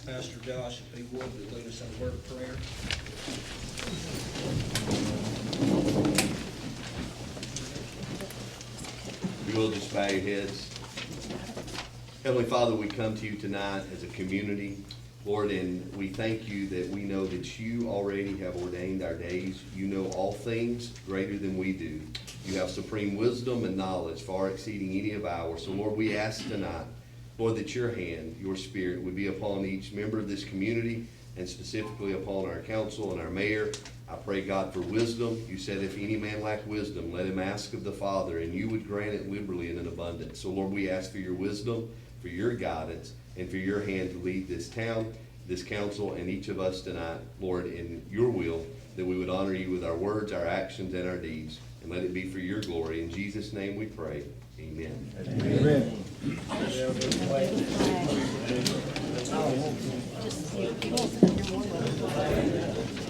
Pastor Josh, if he would, lead us in a word of prayer. If you will, just bow your heads. Heavenly Father, we come to you tonight as a community, Lord, and we thank you that we know that you already have ordained our days. You know all things greater than we do. You have supreme wisdom and knowledge far exceeding any of ours. So, Lord, we ask tonight, Lord, that your hand, your spirit would be upon each member of this community and specifically upon our council and our mayor. I pray, God, for wisdom. You said if any man lack wisdom, let him ask of the Father, and you would grant it liberally and in abundance. So, Lord, we ask for your wisdom, for your guidance, and for your hand to lead this town, this council, and each of us tonight, Lord, in your will, that we would honor you with our words, our actions, and our deeds. And let it be for your glory. In Jesus' name we pray. Amen. Amen. To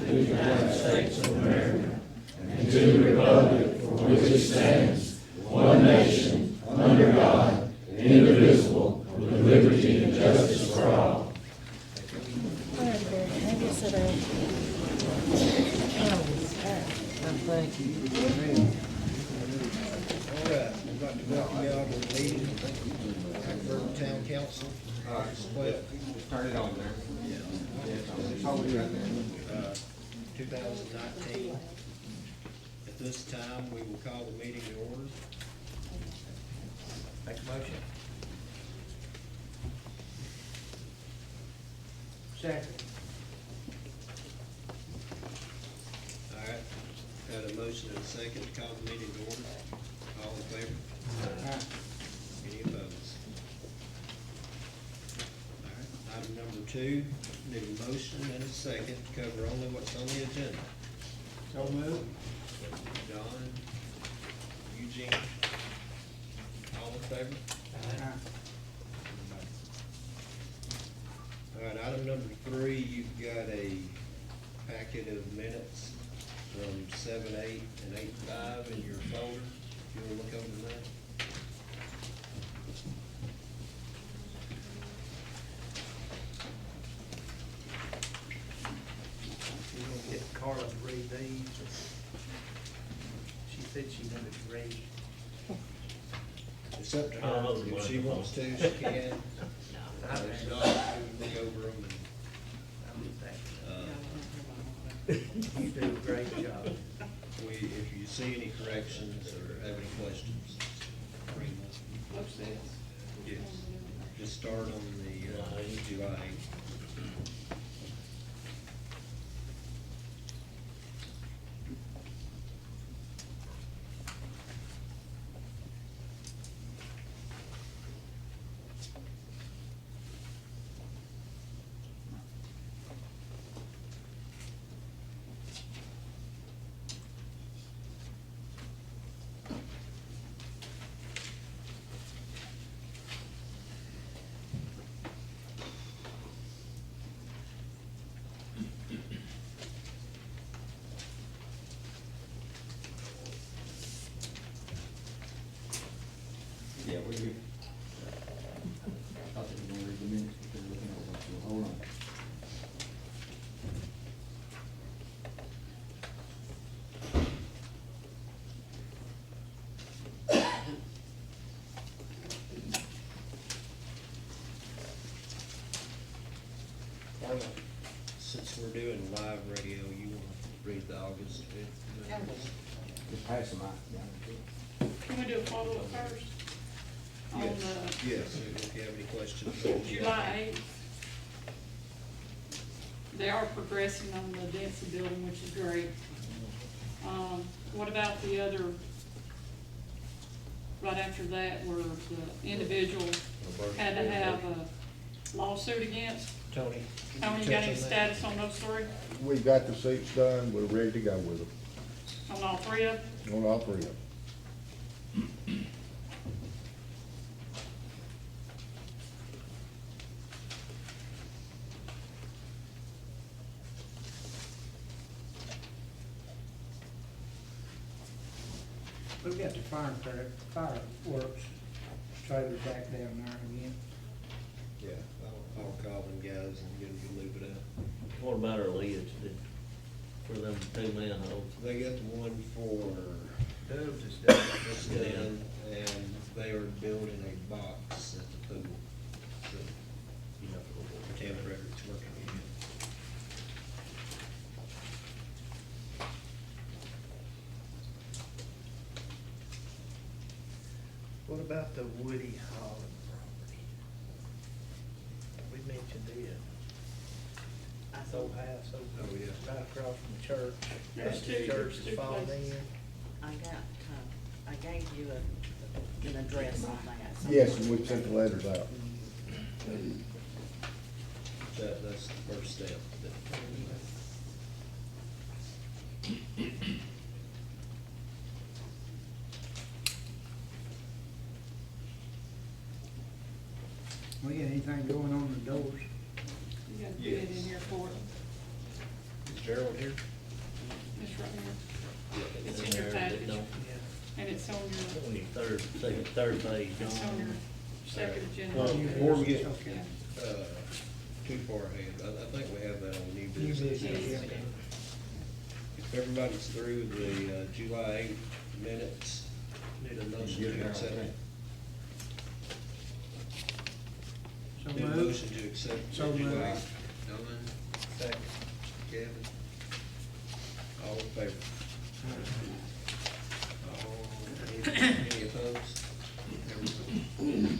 the United States of America, and to the republic for which it stands, one nation, under God, indivisible, with liberty and justice for all. Thank you. All right, we'd like to welcome you all to the meeting, Hackleburg Town Council. Split. Turn it on there. Hold it right there. 2019. At this time, we will call the meeting to order. Make a motion. Second. All right, got a motion and a second to call the meeting to order. All in favor? Any opposed? All right, item number 2, need a motion and a second to cover only what's on the agenda. So moved. John, Eugene, all in favor? All right, item number 3, you've got a packet of minutes from 7/8 and 8/5 in your folder. If you want to look over that. We're gonna get Carla to read these. She said she wanted to read. It's up to her. If she wants to, she can. If not, we can look over them. You do a great job. If you see any corrections or have any questions, bring them. Yes. Just start on the July 8th. Yeah, we're here. I thought they were gonna read the minutes, but they're looking over what you, hold on. Since we're doing live radio, you want to read the August 5th minutes? Just pass them out. Yeah. Can we do a follow-up first? On Yes, if you have any questions. July 8th. They are progressing on the Dempsey building, which is great. What about the other, right after that, where the individual had to have a lawsuit against? Tony. Tony, you got any status on those 3? We got the seats done, we're ready to go with them, On all 3 of them? on all 3 of them. We've got the fireworks trailer back down there again. Yeah, I'll call them guys and get them to move it out. What about our lids, for them two manholes? They got the one for Doves is done. this done, and they are building a box at the pool. So, you know, for Tampa Records working on it. What about the Woody Holland property? We mentioned it. That's old house over Oh, yeah. right across from the church. There's The two- church there's is two falling places. in. I gave you an address on that. Yes, and we've sent the letters out. That's the first step. We got anything going on the doors? You got a bid in Yes. here for it, Is Gerald here? it's right here, It's in your there, package. it don't- and it's on on your, your third page, it's on your second agenda. Well, before we get, Okay. too far ahead, I think we have that on new New business. business, yeah. If everybody's through the July 8th minutes, need a motion to accept. So Need a moved. motion to accept the So moved. July 8th. Don, second, Kevin, all in favor? All, any opposed? Everybody.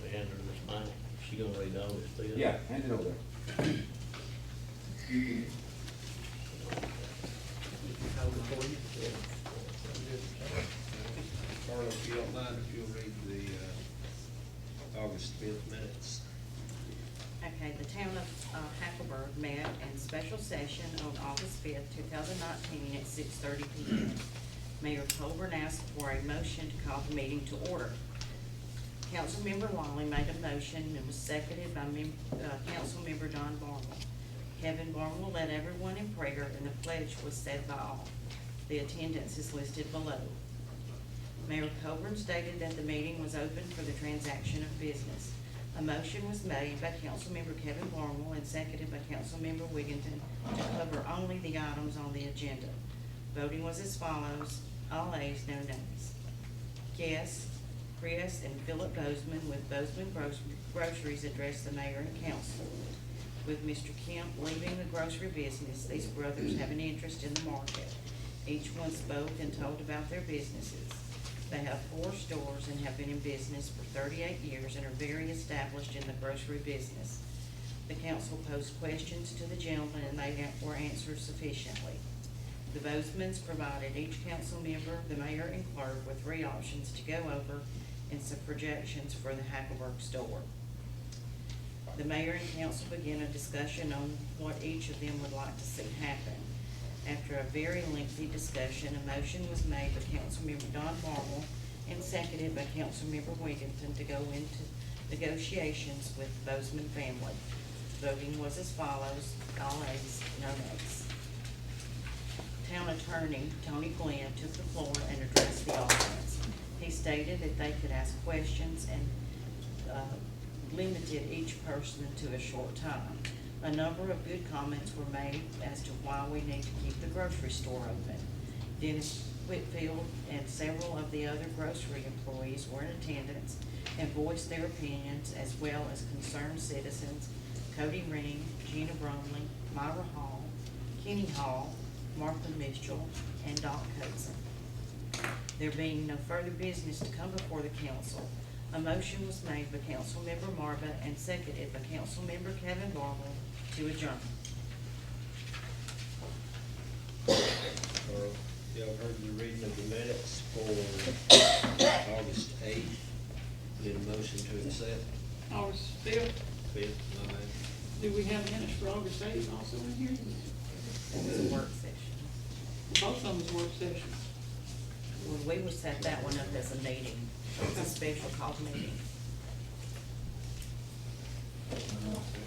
we hand her this mine, she gonna read all this to you? Yeah, hand it over there. Hold it for you. Carla, if you don't mind, if you'll read the August 5th minutes. Okay, the town of Hackleburg met in special session on August 5th, 2019 at 6:30 PM. Mayor Colburn asked for a motion to call the meeting to order. Councilmember Lawley made a motion and was seconded by Councilmember Don Barnwell. Kevin Barnwell led everyone in prayer and the pledge was said by all. The attendance is listed below. Mayor Colburn stated that the meeting was open for the transaction of business. A motion was made by Councilmember Kevin Barnwell and seconded by Councilmember Wigginton to cover only the items on the agenda. Voting was as follows: all ayes, no nays. Guests, Chris and Philip Bozeman with Bozeman Groceries addressed the mayor and council. With Mr. Kemp leaving the grocery business, these brothers have an interest in the market. Each one spoke and told about their businesses. They have 4 stores and have been in business for 38 years and are very established in the grocery business. The council posed questions to the gentlemen and they were answered sufficiently. The Bozemans provided each council member, the mayor, and clerk with 3 options to go over and some projections for the Hackleburg store. The mayor and council began a discussion on what each of them would like to see happen. After a very lengthy discussion, a motion was made by Councilmember Don Barnwell and seconded by Councilmember Wigginton to go into negotiations with the Bozeman family. Voting was as follows: all ayes, no nays. Town attorney Tony Glenn took the floor and addressed the audience. He stated that they could ask questions and limited each person to a short time. A number of good comments were made as to why we need to keep the grocery store open. Dennis Whitfield and several of the other grocery employees were in attendance and voiced their opinions, as well as concerned citizens Cody Ring, Gina Bromley, Myra Hall, Kenny Hall, Martha Mitchell, and Doc Hudson. There being no further business to come before the council, a motion was made by Councilmember Marva and seconded by Councilmember Kevin Barnwell to adjourn. Carl, y'all heard the reading of the minutes for August 8th. Need a motion to accept. August 5th, 5th, do we have minutes for August 8th also in here? It was a work session. Both of them was work sessions. Well, we would set that one up as a meeting, it's a special called meeting.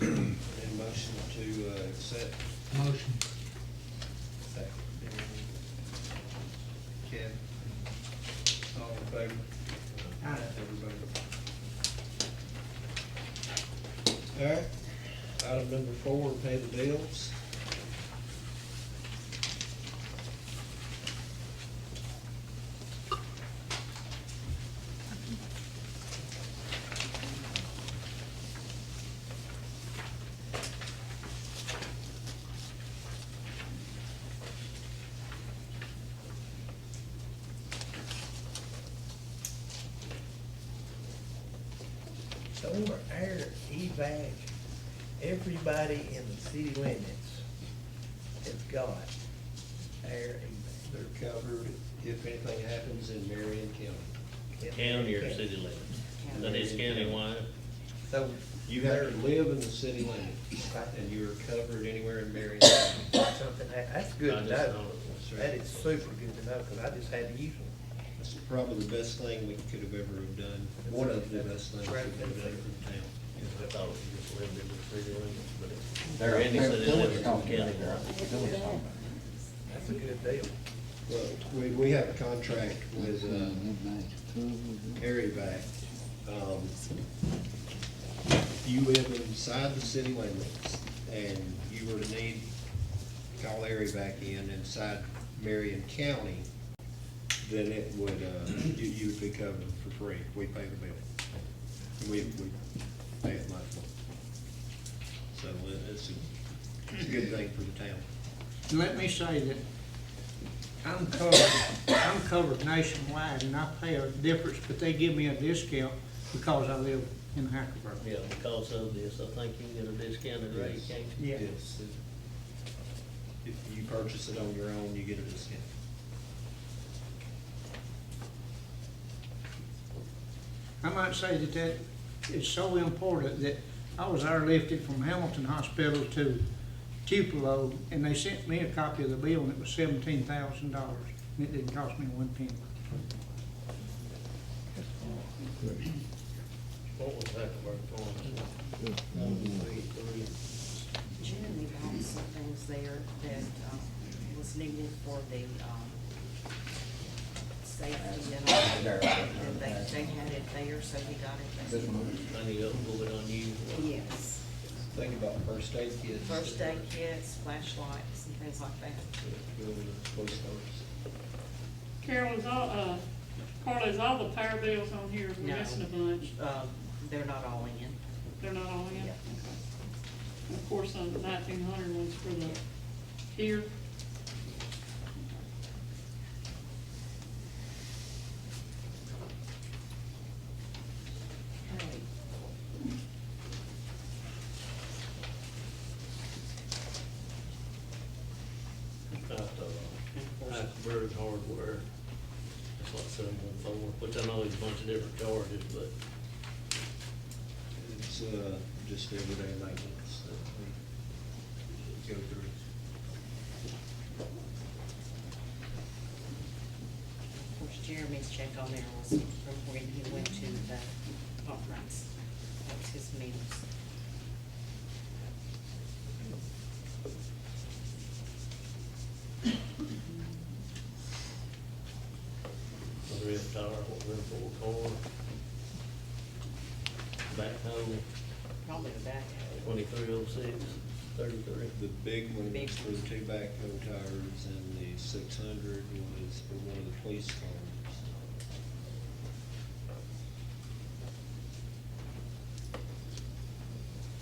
Need a motion to accept. Motion. Second. Kevin, all in favor? Aye. 4, pay the bills. So on our evac, everybody in the city limits has got air evac. They're covered if anything happens in Marion County. County or city limits? That is countywide. So. You have to live in the city limits, and you are covered anywhere in Marion County. Something, that's good I to just know. know That is super good to know, cause I just had to use them. That's probably the best thing we could have ever have done, one of the best things we could have done for the town. I thought it was just limited to city limits, but it's. They're any city limits is talking countywide. That's a good deal. Well, we have a contract with, Airvac. If you live inside the city limits and you were to need, call Airvac in inside Marion County, then it would, you would be covered for free. We pay the bill. We pay it monthly. So it's a good thing for the town. Let me say that I'm covered nationwide, and I pay a difference, but they give me a discount because I live in Hackleburg. Yeah, because of this, I think you can get a discounted rate, can't you? Yeah. Yes. If you purchase it on your own, you get a discount. I might say that that is so important that I was airlifted from Hamilton Hospital to Tupelo, and they sent me a copy of the bill, and it was $17,000, and it didn't cost me one penny. What was Hackleburg for? Jeremy bought some things there that, was needed for the, safety and all. And they had it there, so he got it there. This one. I need to go it on you. Yes. Think about first aid kits. First aid kits, flashlights, and things like that. Go to the police cars. Carol, Carla, is all the power bills on here? We're No. missing a bunch. They're not all in. They're not all in? Yeah. Okay. And of course, on the 1900 ones for the here. Okay. Hackleburg hardware, that's like 714, which I know is a bunch of different charges, but It's, just everyday maintenance that we go through. Of course, Jeremy's check on there was from when he went to the conference. That was his meals. the real tower, what we're for, car. Backhoe, Probably the back. 2306, 33. The big one Big was for the two backhoe tires, and the 600 was for one of the police cars.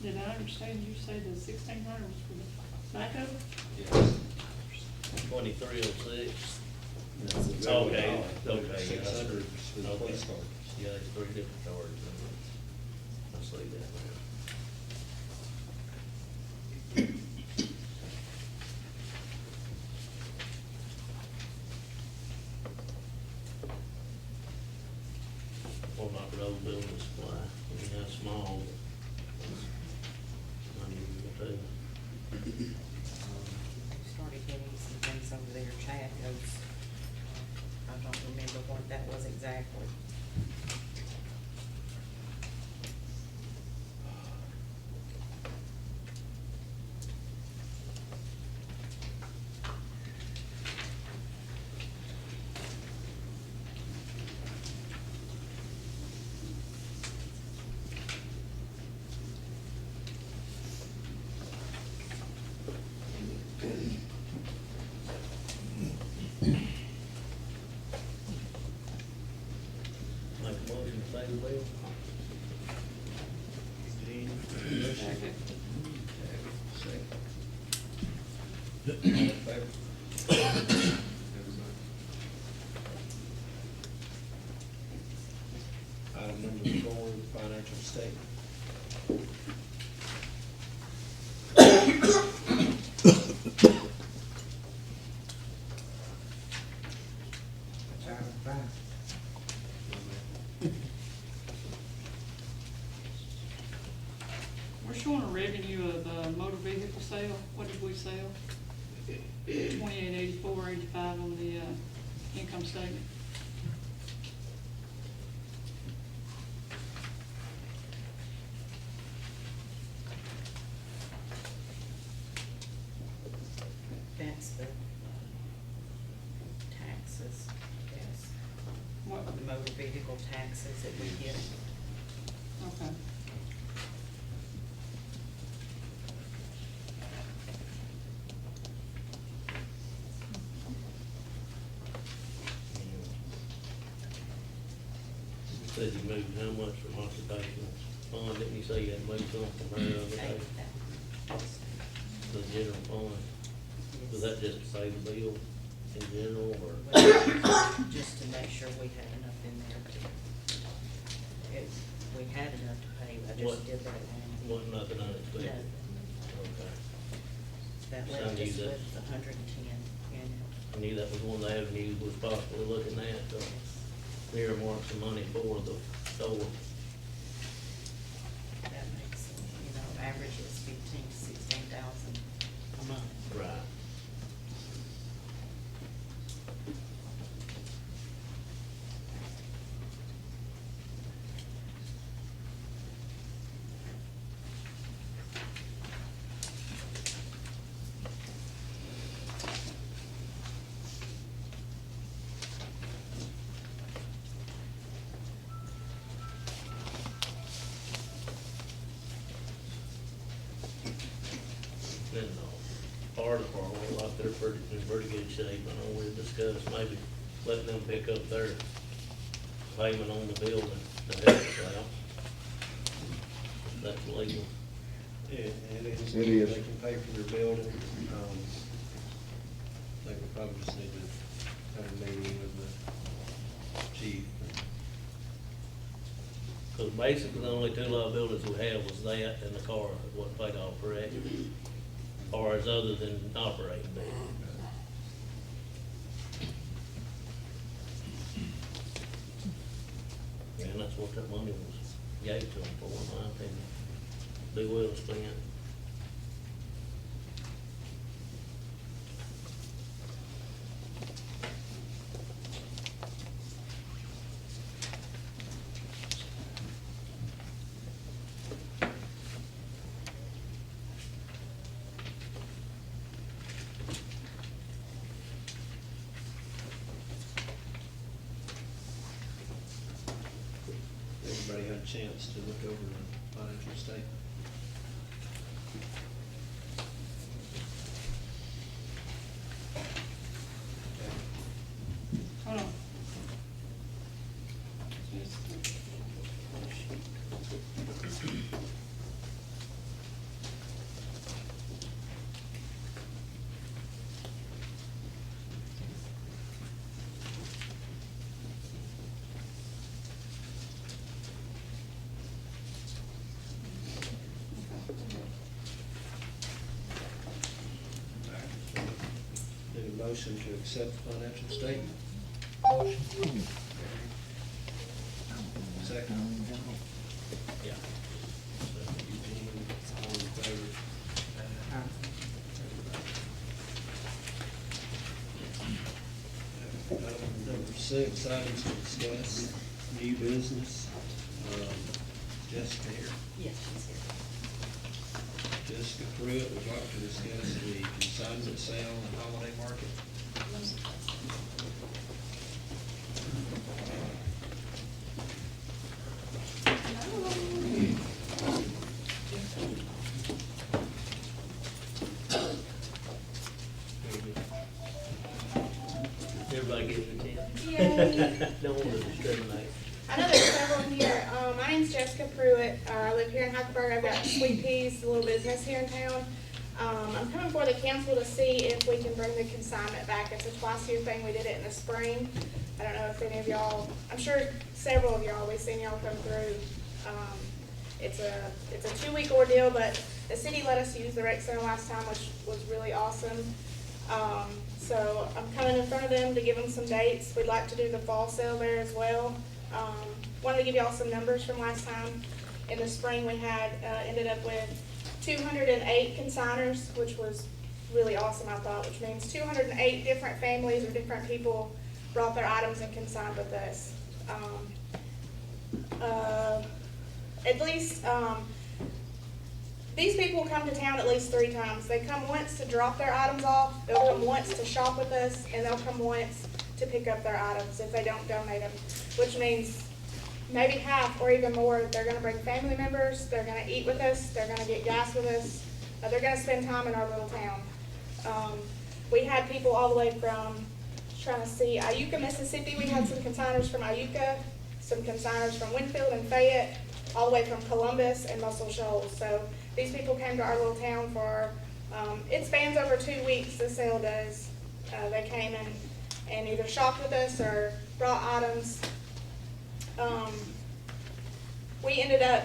Did I understand you say the 1600 was for the backhoe? Yes. 2306. That's the big Okay, one. okay. 600 is for the Okay. police cars. Yeah, it's 3 different charges. I see that now. What about the old building supply? I mean, that's small. Unusual too. Started getting some things over there. Chad goes, I don't remember what that was exactly. in favor? Item number 4, financial statement. That's item 5. We're showing a revenue of, motor vehicle sale. What did we sell? 2884.85 on the, income statement. That's the taxes, yes, What, the motor vehicle taxes that we get. okay. You said you moved how much from occupational fund, didn't you say you had moved some from there the other day? The general fund, was that just to pay the bill in general, or? Just to make sure we had enough in there to, if we had enough to pay, I What? just did that one. Wasn't nothing unexpected? No. Okay. That So left you us did- with 110 in it. I knew that was one of the avenues was possibly looking at, earmark some money for the store. That makes, average is 15,000 to 16,000 a month. Right. Then the fire department, like they're pretty, in pretty good shape. I know we discussed maybe letting them pick up their payment on the building to help us out. If that's legal. Yeah, it is. It is. They can pay for their building. They would probably just need to have a meeting with the chief. Cause basically the only two liabilities we have was that and the car that wasn't paid off, correct? Or as other than operating bill. And that's what that money was, gave to them for, in my opinion. Be well spent. Everybody had a chance to look over the financial statement. Hold on. Need a motion to accept the financial statement? Second. Yeah. Eugene, all in favor? Number 6, items to discuss, new business. Jessica here. Yes, she's here. Jessica Pruitt would like to discuss the consignment sale and holiday market. Everybody gets a chance. Yay. Don't want to discriminate. I know there's several here. My name's Jessica Pruitt. I live here in Hackleburg. I've got Sweet Peas, a little business here in town. I'm coming for the council to see if we can bring the consignment back. It's a twice-a-year thing. We did it in the spring. I don't know if any of y'all, I'm sure several of y'all, we've seen y'all come through. It's a 2-week ordeal, but the city let us use the rec center last time, which was really awesome. So I'm coming in front of them to give them some dates. We'd like to do the fall sale there as well. Wanted to give y'all some numbers from last time. In the spring, we had, ended up with 208 consigners, which was really awesome, I thought, which means 208 different families or different people brought their items and consigned with us. At least, these people come to town at least 3 times. They come once to drop their items off, they'll come once to shop with us, and they'll come once to pick up their items if they don't donate them, which means maybe half or even more. They're gonna bring family members, they're gonna eat with us, they're gonna get gas with us, they're gonna spend time in our little town. We had people all the way from, trying to see, Iuka, Mississippi. We had some consigners from Iuka, some consigners from Winfield and Fayette, all the way from Columbus and Muscle Shoals. So these people came to our little town for, it spans over 2 weeks, the sale does. They came and either shopped with us or brought items. We ended up,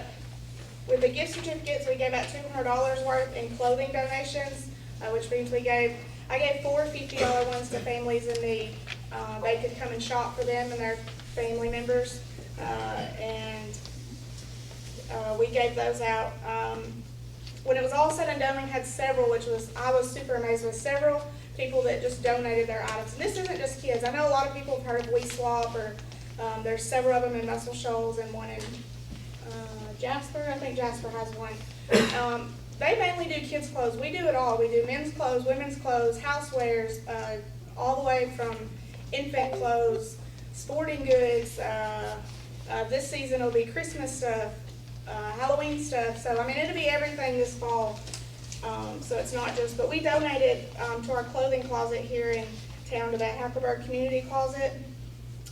with the gift certificates, we gave out $200 worth in clothing donations, which means I gave 4 $50 ones to families in need. They could come and shop for them and their family members, and we gave those out. When it was all said and done, we had several, I was super amazed with several people that just donated their items. And this isn't just kids. I know a lot of people have heard of We Swap, or there's several of them in Muscle Shoals and one in Jasper. I think Jasper has one. They mainly do kids' clothes. We do it all. We do men's clothes, women's clothes, housewares, all the way from infant clothes, sporting goods. This season it'll be Christmas stuff, Halloween stuff. So, I mean, it'll be everything this fall. So it's not just, but we donated to our clothing closet here in town, to that Hackleburg community closet.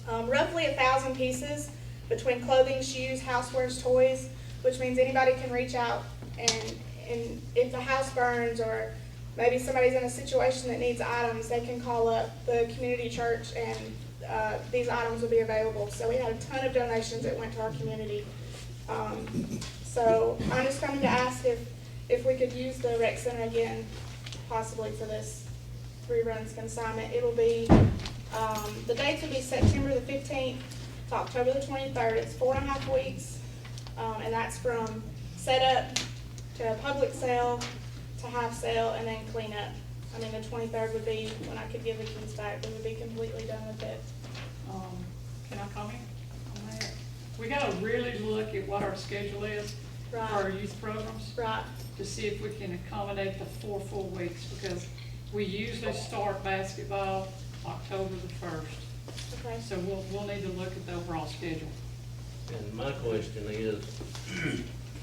Roughly 1,000 pieces between clothing, shoes, housewares, toys, which means anybody can reach out, and if the house burns or maybe somebody's in a situation that needs items, they can call up the community church and these items will be available. So we had a ton of donations that went to our community. So I'm just coming to ask if we could use the rec center again, possibly for this reruns consignment. It'll be, the dates will be September the 15th to October the 23rd. It's 4.5 weeks, and that's from setup to public sale to half sale and then clean up. I mean, the 23rd would be when I could give the keys back. We would be completely done with it. Can I comment on that? We gotta really look at what our schedule is for our youth programs. Right. To see if we can accommodate the 4 full weeks, because we usually start basketball October the 1st. Okay. So we'll need to look at the overall schedule. And my question is,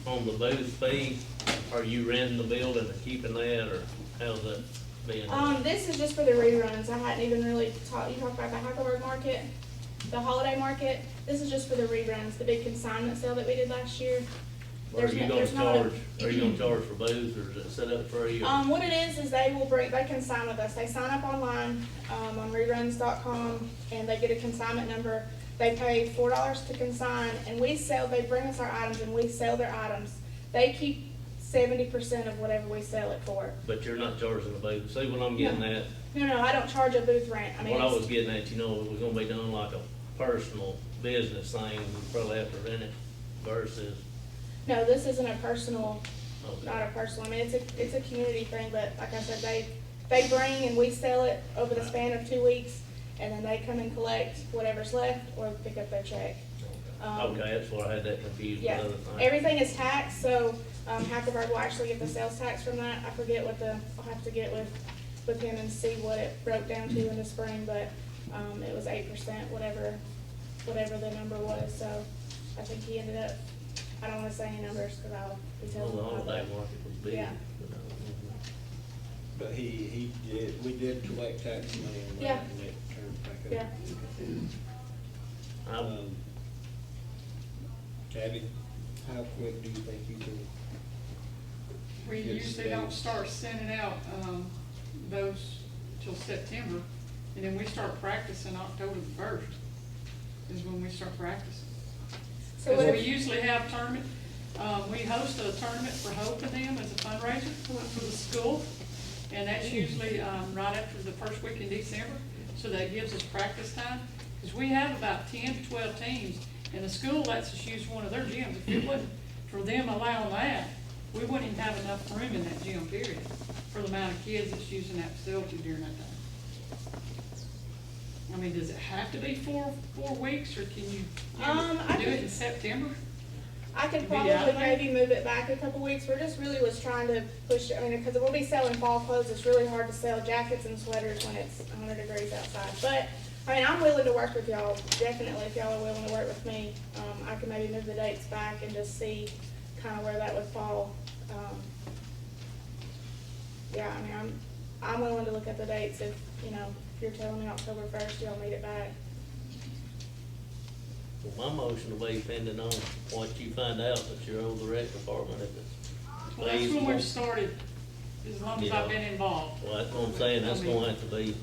on the booth fee, are you renting the building and keeping that, or how's that being? This is just for the reruns. I hadn't even really talked, you talked about the Hackleburg market, the holiday market. This is just for the reruns, the big consignment sale that we did last year. Are you gonna charge for booths, or is it set up free? What it is they can sign with us. They sign up online, on reruns.com, and they get a consignment number. They pay $4 to consign, and they bring us our items and we sell their items. They keep 70% of whatever we sell it for. But you're not charging the booth. See what I'm getting at? No, I don't charge a booth rent. I mean, What I was getting at, it was gonna be done like a personal business thing, we probably have to rent it versus. no, this isn't a personal, Okay. not a personal. I mean, it's a community thing, but like I said, they bring and we sell it over the span of 2 weeks, and then they come and collect whatever's left or pick up their check. Okay, that's why I had that confused with Yeah, other things. everything is taxed, so Hackleburg will actually get the sales tax from that. I forget I'll have to get with him and see what it broke down to in the spring, but it was 8%, whatever the number was. So I think he ended up, I don't want to say any numbers because I'll be Well, telling the him. holiday market was big. Yeah. But we did collect tax money on Yeah. that, and it turned back up. Yeah. Tabby, how quick do you think you can We Get usually don't dates. start sending out, those till September, and then we start practicing October the first, is when we start practicing. So what Because we if, usually have tournament, we host a tournament for Hope and them as a fundraiser for the school. And that's usually, right after the first week in December, so that gives us practice time. Because we have about 10 to 12 teams, and the school lets us use one of their gyms. If it wasn't for them allowing that, we wouldn't even have enough room in that gym, period, for the amount of kids that's using that facility during that time. I mean, does it have to be 4 weeks, or can you I do it think- in September? I could Be probably out there? maybe move it back a couple weeks. We're just really was trying to push, I mean, because we'll be selling fall clothes. It's really hard to sell jackets and sweaters when it's 100 degrees outside. But, I mean, I'm willing to work with y'all, definitely, if y'all are willing to work with me. I can maybe move the dates back and just see kind of where that would fall. Yeah, I mean, I'm willing to look at the dates if, you know, if you're telling me October 1st, y'all need it back. Well, my motion will be pending on what you find out that you're over the rec department, if it's Well, that's when feasible. we've started, as long as Yeah. I've been involved. Well, that's what I'm saying, that's gonna have to be,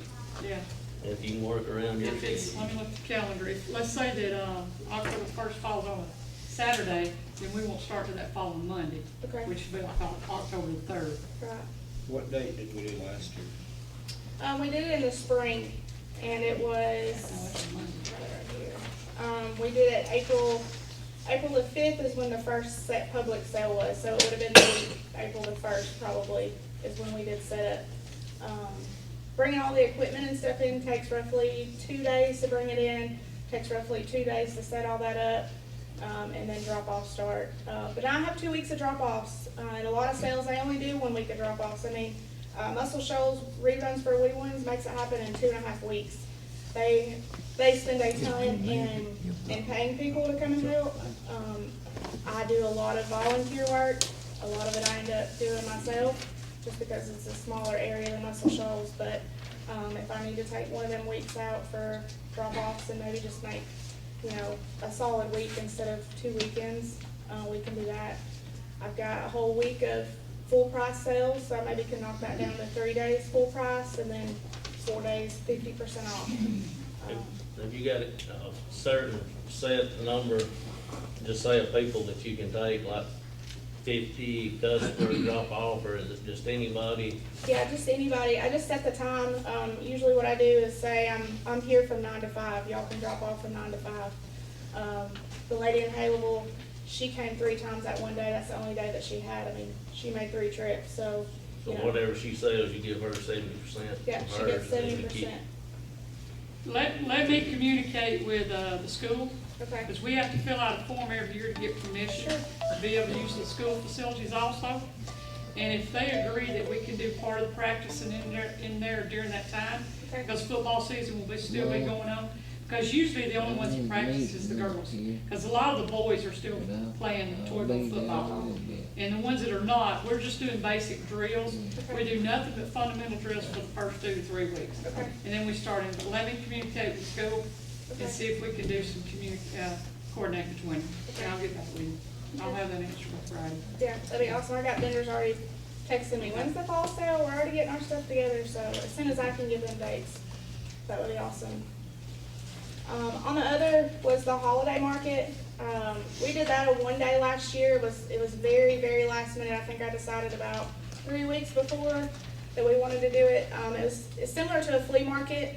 Yeah. if you can work around your If it's, schedule. let me look at the calendar. If, let's say that, October first falls on a Saturday, then we won't start to that following Monday, Okay. which would be like October the 3rd. Right. What date did we do last year? We did it in the spring, and it was, Oh, that's a Monday. right here. We did it April the 5th is when the first set public sale was, so it would have been April the 1st probably is when we did set it. Bringing all the equipment and stuff in takes roughly 2 days to bring it in, takes roughly 2 days to set all that up, and then drop-off start. But I have 2 weeks of drop-offs, and a lot of sales, they only do 1 week of drop-offs. I mean, Muscle Shoals reruns for Woody Ones makes it happen in 2.5 weeks. They spend a ton in paying people to come and help. I do a lot of volunteer work. A lot of it I end up doing myself, just because it's a smaller area than Muscle Shoals. But if I need to take one of them weeks out for drop-offs and maybe just make, you know, a solid week instead of 2 weekends, we can do that. I've got a whole week of full price sales, so I maybe can knock that down to 3 days full price and then 4 days 50% off. Have you got a certain set number, just say of people that you can take, like 50 customers drop off, or is it just anybody? Yeah, just anybody. I just set the time. Usually what I do is say I'm here from 9 to 5. Y'all can drop off from 9 to 5. The lady in Hackleburg, she came 3 times that one day. That's the only day that she had. I mean, she made 3 trips, so, So you know. whatever she sells, you give her 70%. Yeah, of she hers, gets and then you keep- 70%. Let me communicate with, the school, Okay. because we have to fill out a form every year to get permission Sure. to be able to use the school facilities also. And if they agree that we can do part of the practicing in there during that time, Okay. because football season will still be going on, because usually the only ones that practice is the girls. Because a lot of the boys are still playing toilet football. And the ones that are not, we're just doing basic drills. We do nothing but fundamental drills for the first 2 to 3 weeks. Okay. And then we start in, but let me communicate with the school Okay. and see if we can do some coordinate between them. And I'll get back with you. I'll have that answer by Friday. Yeah, that'd be awesome. I got vendors already texting me, when's the fall sale? We're already getting our stuff together, so as soon as I can give them dates, that would be awesome. On the other was the holiday market. We did that a 1 day last year. It was very, very last minute. I think I decided about 3 weeks before that we wanted to do it. It's similar to a flea market.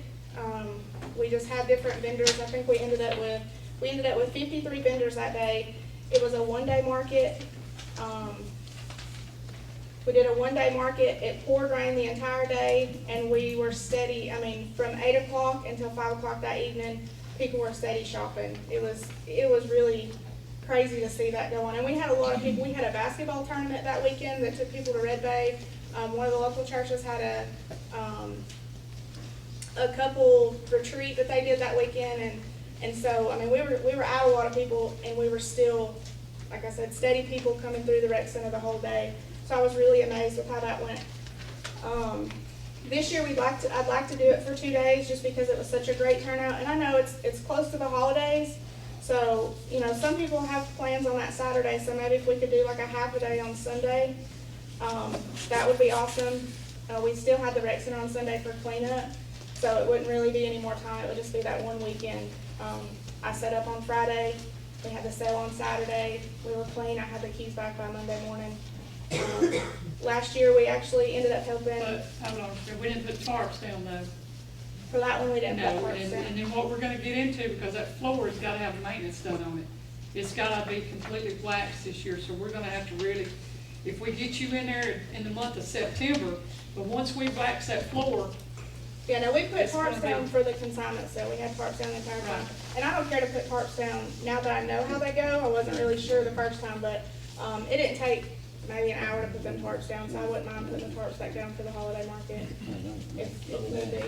We just had different vendors. I think we ended up with 53 vendors that day. It was a 1 day market. We did a 1 day market. It poured rain the entire day, and we were steady. I mean, from 8 o'clock until 5 o'clock that evening, people were steady shopping. It was really crazy to see that going. And we had a lot of people. We had a basketball tournament that weekend that took people to Red Bay. One of the local churches had a couple retreat that they did that weekend, and so I mean we were out a lot of people, and we were still, like I said, steady people coming through the rec center the whole day. So I was really amazed with how that went. This year I'd like to do it for 2 days just because it was such a great turnout, and I know it's close to the holidays, so you know some people have plans on that Saturday, so maybe if we could do like a half a day on Sunday, That would be awesome. We still had the rec center on Sunday for cleanup, so it wouldn't really be any more time. It would just be that one weekend. I set up on Friday. We had the sale on Saturday. We were clean. I had the keys back by Monday morning. Last year, we actually ended up helping. But, hold on, we didn't put tarps down though. For that one, we didn't No, put parts and down. then what we're gonna get into, because that floor has gotta have maintenance done on it. It's gotta be completely waxed this year, so we're gonna have to really, if we get you in there in the month of September, but once we wax that floor, Yeah, no, we put It's tarps gonna be- down for the consignment sale. We had tarps down the entire time. Right. And I don't care to put tarps down now that I know how they go. I wasn't really sure the first time, but, it didn't take maybe an hour to put them tarps down, so I wouldn't mind putting the tarps back down for the holiday market if need be.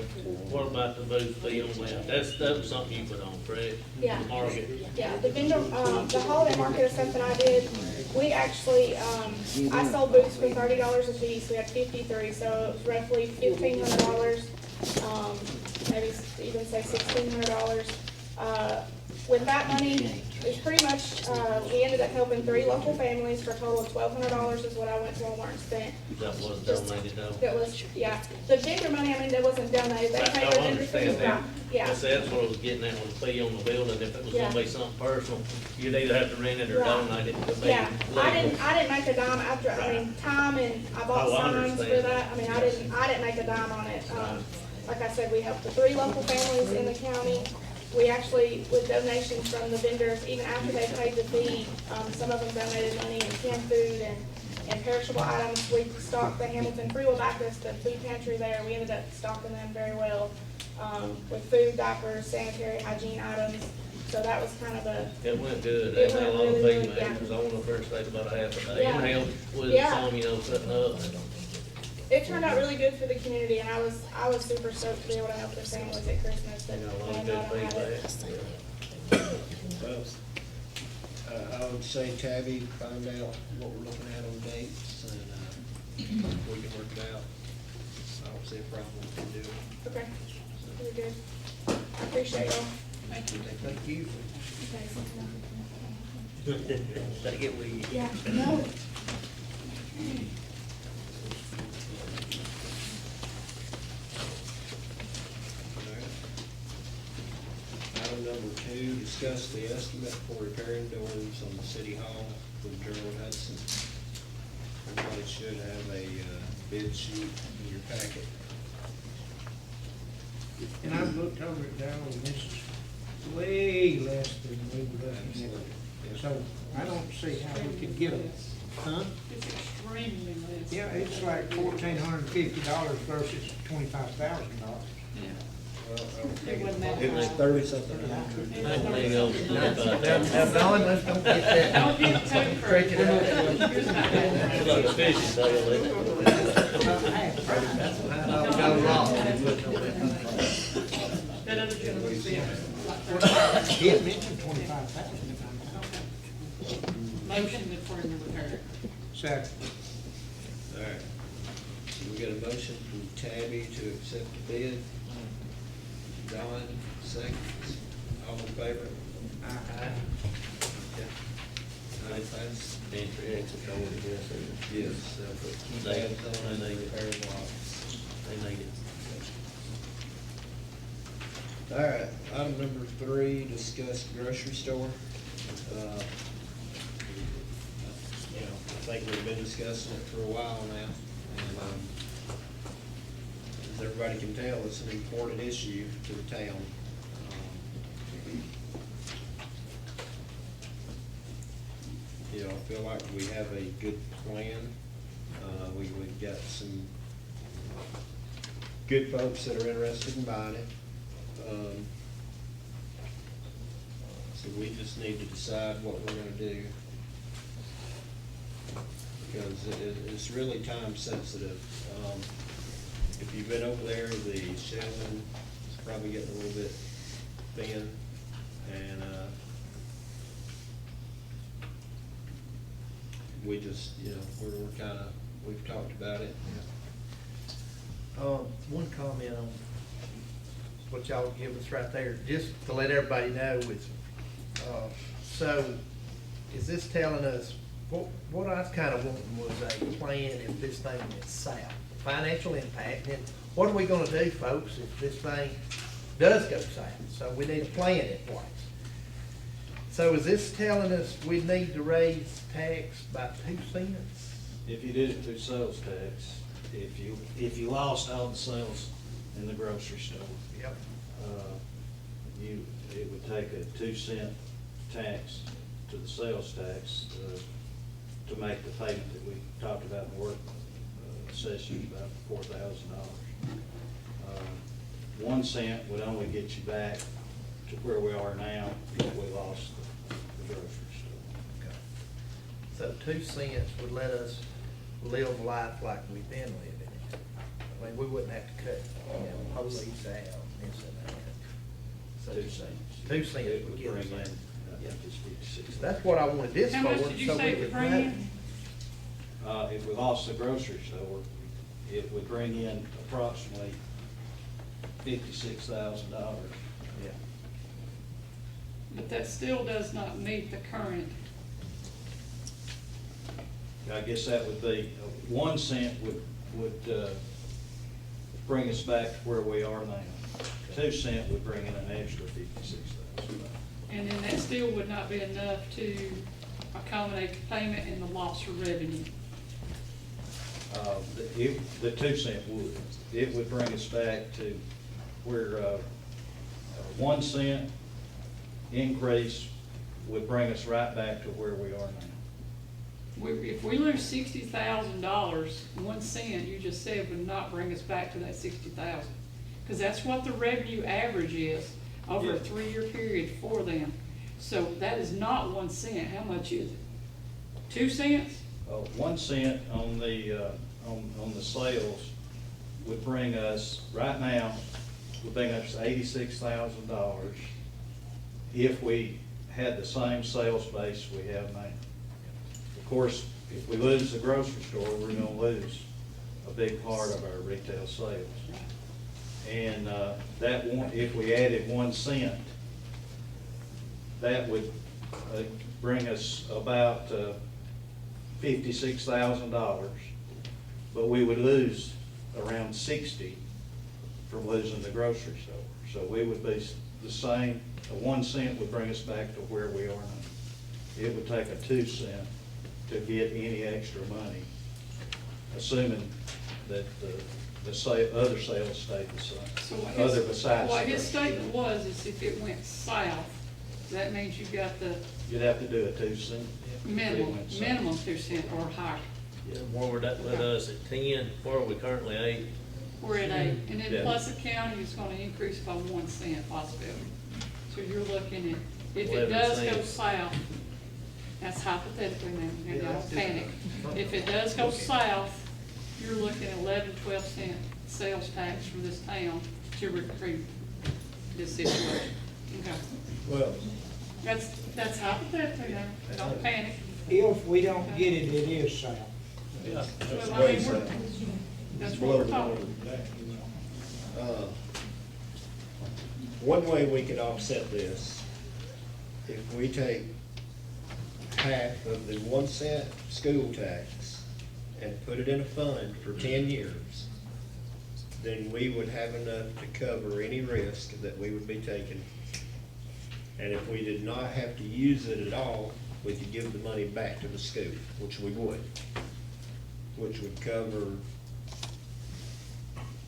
What about the booth fee on that? That was something you put on, correct? Yeah. The market. Yeah, the vendor, the holiday market is something I did. We actually, I sold booths for $30 a piece. We had 53, so it was roughly $1,500. Maybe even say $1,600. With that money, it's pretty much, we ended up helping 3 local families for a total of $1,200 is what I went to Walmart and spent. That was donated though. That was, yeah, the vendor money, I mean, that wasn't donated. They I paid their vendor understand fees, that. right? Yeah. That's what I was getting at with the fee on the building. If it was gonna Yeah. be something personal, you'd either have to rent it or Right. donate it to be Yeah, I legal. didn't make a dime after, I mean, time and I bought Oh, I signs for understand that, I mean, I didn't make a dime on it. Like I said, we helped the 3 local families in the county. We actually, with donations from the vendors, even after they paid the fee, some of them donated money in canned food and perishable items. We stocked the Hamilton Free Will Baptist, the food pantry there, we ended up stocking them very well, with food, diapers, sanitary hygiene items. So that was kind of a, It went good. It They had a went lot of really feedback. good, yeah. It was on the first stayed about a half a day. Yeah. And helped with Yeah. some, setting up. it turned out really good for the community, and I was super stoked to be able to help their families at Christmas. You know, a lot and of I good know I had it. feedback. Well, I would say Tabby, find out what we're looking at on dates, and, we can work it out. I don't see a problem with doing it. Okay, really good. I appreciate y'all. thank you. Thank you. Gotta get with you. Yeah, no. Item number 2, discuss the estimate for repairing doors on the City Hall from Gerald Hudson. Everybody should have a bid sheet in your packet. And I've looked over it, Darryl, and this is way less than we were looking at. So I don't see how we could get it. Huh? It's extremely less. Yeah, it's like $1,450 versus $25,000. Yeah. It wasn't that was high. 30-something. There you go. Now, Dawn, let's don't get that. Don't get too crazy. Here's my It's like a fishing sale, isn't it? That other gentleman's bill. He had mentioned $25,000. Motion for him to repair it. Second. All right. So we got a motion from Tabby to accept the bid. Don, seconds. All in favor? Okay. Aye, pass. Entry, exit, door, yes, Yes, put keypads on and repair the locks. they need it. All right, item number 3, discuss grocery store. You know, I think we've been discussing it for a while now, and, as everybody can tell, it's an important issue to the town. You know, I feel like we have a good plan. We've got some good folks that are interested in buying it. So we just need to decide what we're gonna do. Because it's really time sensitive. If you've been over there, the shelving is probably getting a little bit thin, and, we just, we're kinda, we've talked about it. One comment on what y'all give us right there, just to let everybody know is, so is this telling us What I was kinda wanting was a plan if this thing went south, financial impact, and what are we gonna do, folks, if this thing does go south? So we need a plan in place. So is this telling us we need to raise tax by 2 cents? If you did it through sales tax, if you lost all the sales in the grocery store, Yep. it would take a 2-cent tax to the sales tax to make the payment that we talked about in the work session, about $4,000. 1 cent would only get you back to where we are now if we lost the grocery store. Okay. So 2 cents would let us live life like we've been living it. I mean, we wouldn't have to cut, police out, and this and that. So 2 cents. 2 cents It would would get us bring in, there. I think it's 56. That's what I wanted this for. How much did you so say we it would could bring have- in? If we lost the grocery store, it would bring in approximately $56,000. Yeah. But that still does not meet the current. I guess that would be, 1 cent would bring us back to where we are now. 2 cent would bring in an extra $56,000. And then that still would not be enough to accommodate the payment and the loss of revenue. The 2 cent would. It would bring us back to where 1 cent increase would bring us right back to where we are now. If we lose $60,000, 1 cent, you just said, would not bring us back to that 60,000. Because that's what the revenue average is over a Yeah. 3-year period for them. So that is not 1 cent. How much is it? 2 cents? 1 cent on the sales would bring us, right now, would bring us $86,000 if we had the same sales base we have now. Of course, if we lose the grocery store, we're gonna lose a big part of our retail sales. And if we added 1 cent, that would bring us about $56,000, but we would lose around 60 from losing the grocery store. So we would be the same, 1 cent would bring us back to where we are now. It would take a 2 cent to get any extra money, assuming that the other sales stayed the same. So Other besides. what the his grocery statement store. was, is if it went south, that means you've got the You'd have to do a 2 cent. if it minimum, went south. minimum 2 cent or higher. Yeah, where would that put us at 10? Where are we currently 8? We're at 8, and then Yeah. Plessett County is gonna increase by 1 cent possibility. So you're looking at, if it 11 does go cents. south, that's hypothetically now, and Yeah, don't that's panic. different. If it does go south, you're looking at 11, 12 cent sales tax for this town to recruit this situation. Okay, Well, that's hypothetical, now. Don't panic. If we don't get it, it is south. Yeah. Well, I way mean, we're- south. that's what we're talking. One way we could offset this, if we take half of the 1 cent school tax and put it in a fund for 10 years, then we would have enough to cover any risk that we would be taking. And if we did not have to use it at all, we could give the money back to the school, which we would, which would cover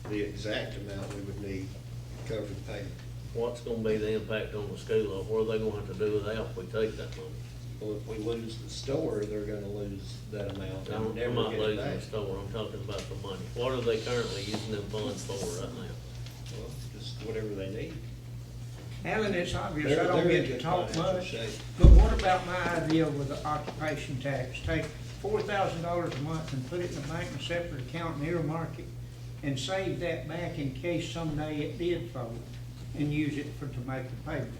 the exact amount we would need to cover the payment. What's gonna be the impact on the school, or what are they gonna have to do with that if we take that money? Well, if we lose the store, they're gonna lose that amount and I'm never not get it losing back. the store, I'm talking about the money. What are they currently using them funds for right now? Well, just whatever they need. Alan, it's obvious I They're don't in get to good talk financial much, shape. but what about my idea with the occupation tax? Take $4,000 a month and put it in a bank in a separate account and earmark it, and save that back in case someday it did fold, and use it to make the payments.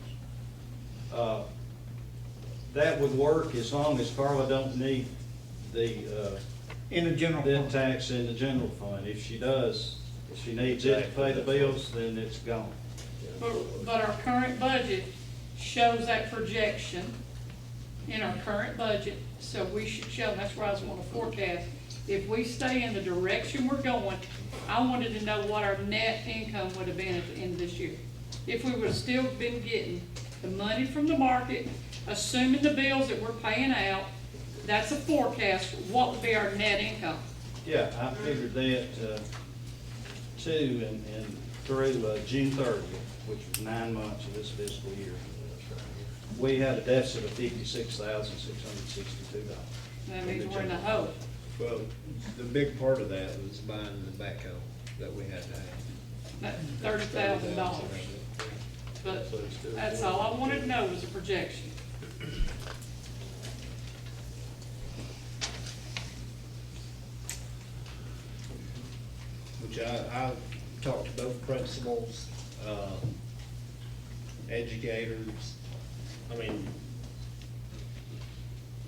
That would work as long as Carla don't need the In the general that fund. tax in the general fund. If she does, if she needs it to pay the bills, then it's gone. But our current budget shows that projection in our current budget, so we should show, that's where I was wanting to forecast. If we stay in the direction we're going, I wanted to know what our net income would have been at the end of this year. If we would have still been getting the money from the market, assuming the bills that we're paying out, that's a forecast, what would be our net income? Yeah, I figured that, too, and through, June 30th, which was 9 months of this fiscal year. We had a deficit of $56,662. That means we're in the hole. Well, the big part of that was buying the backhoe that we had to have. That $30,000. But that's all I wanted to know was a projection. Which I talked to both principals, educators. I mean,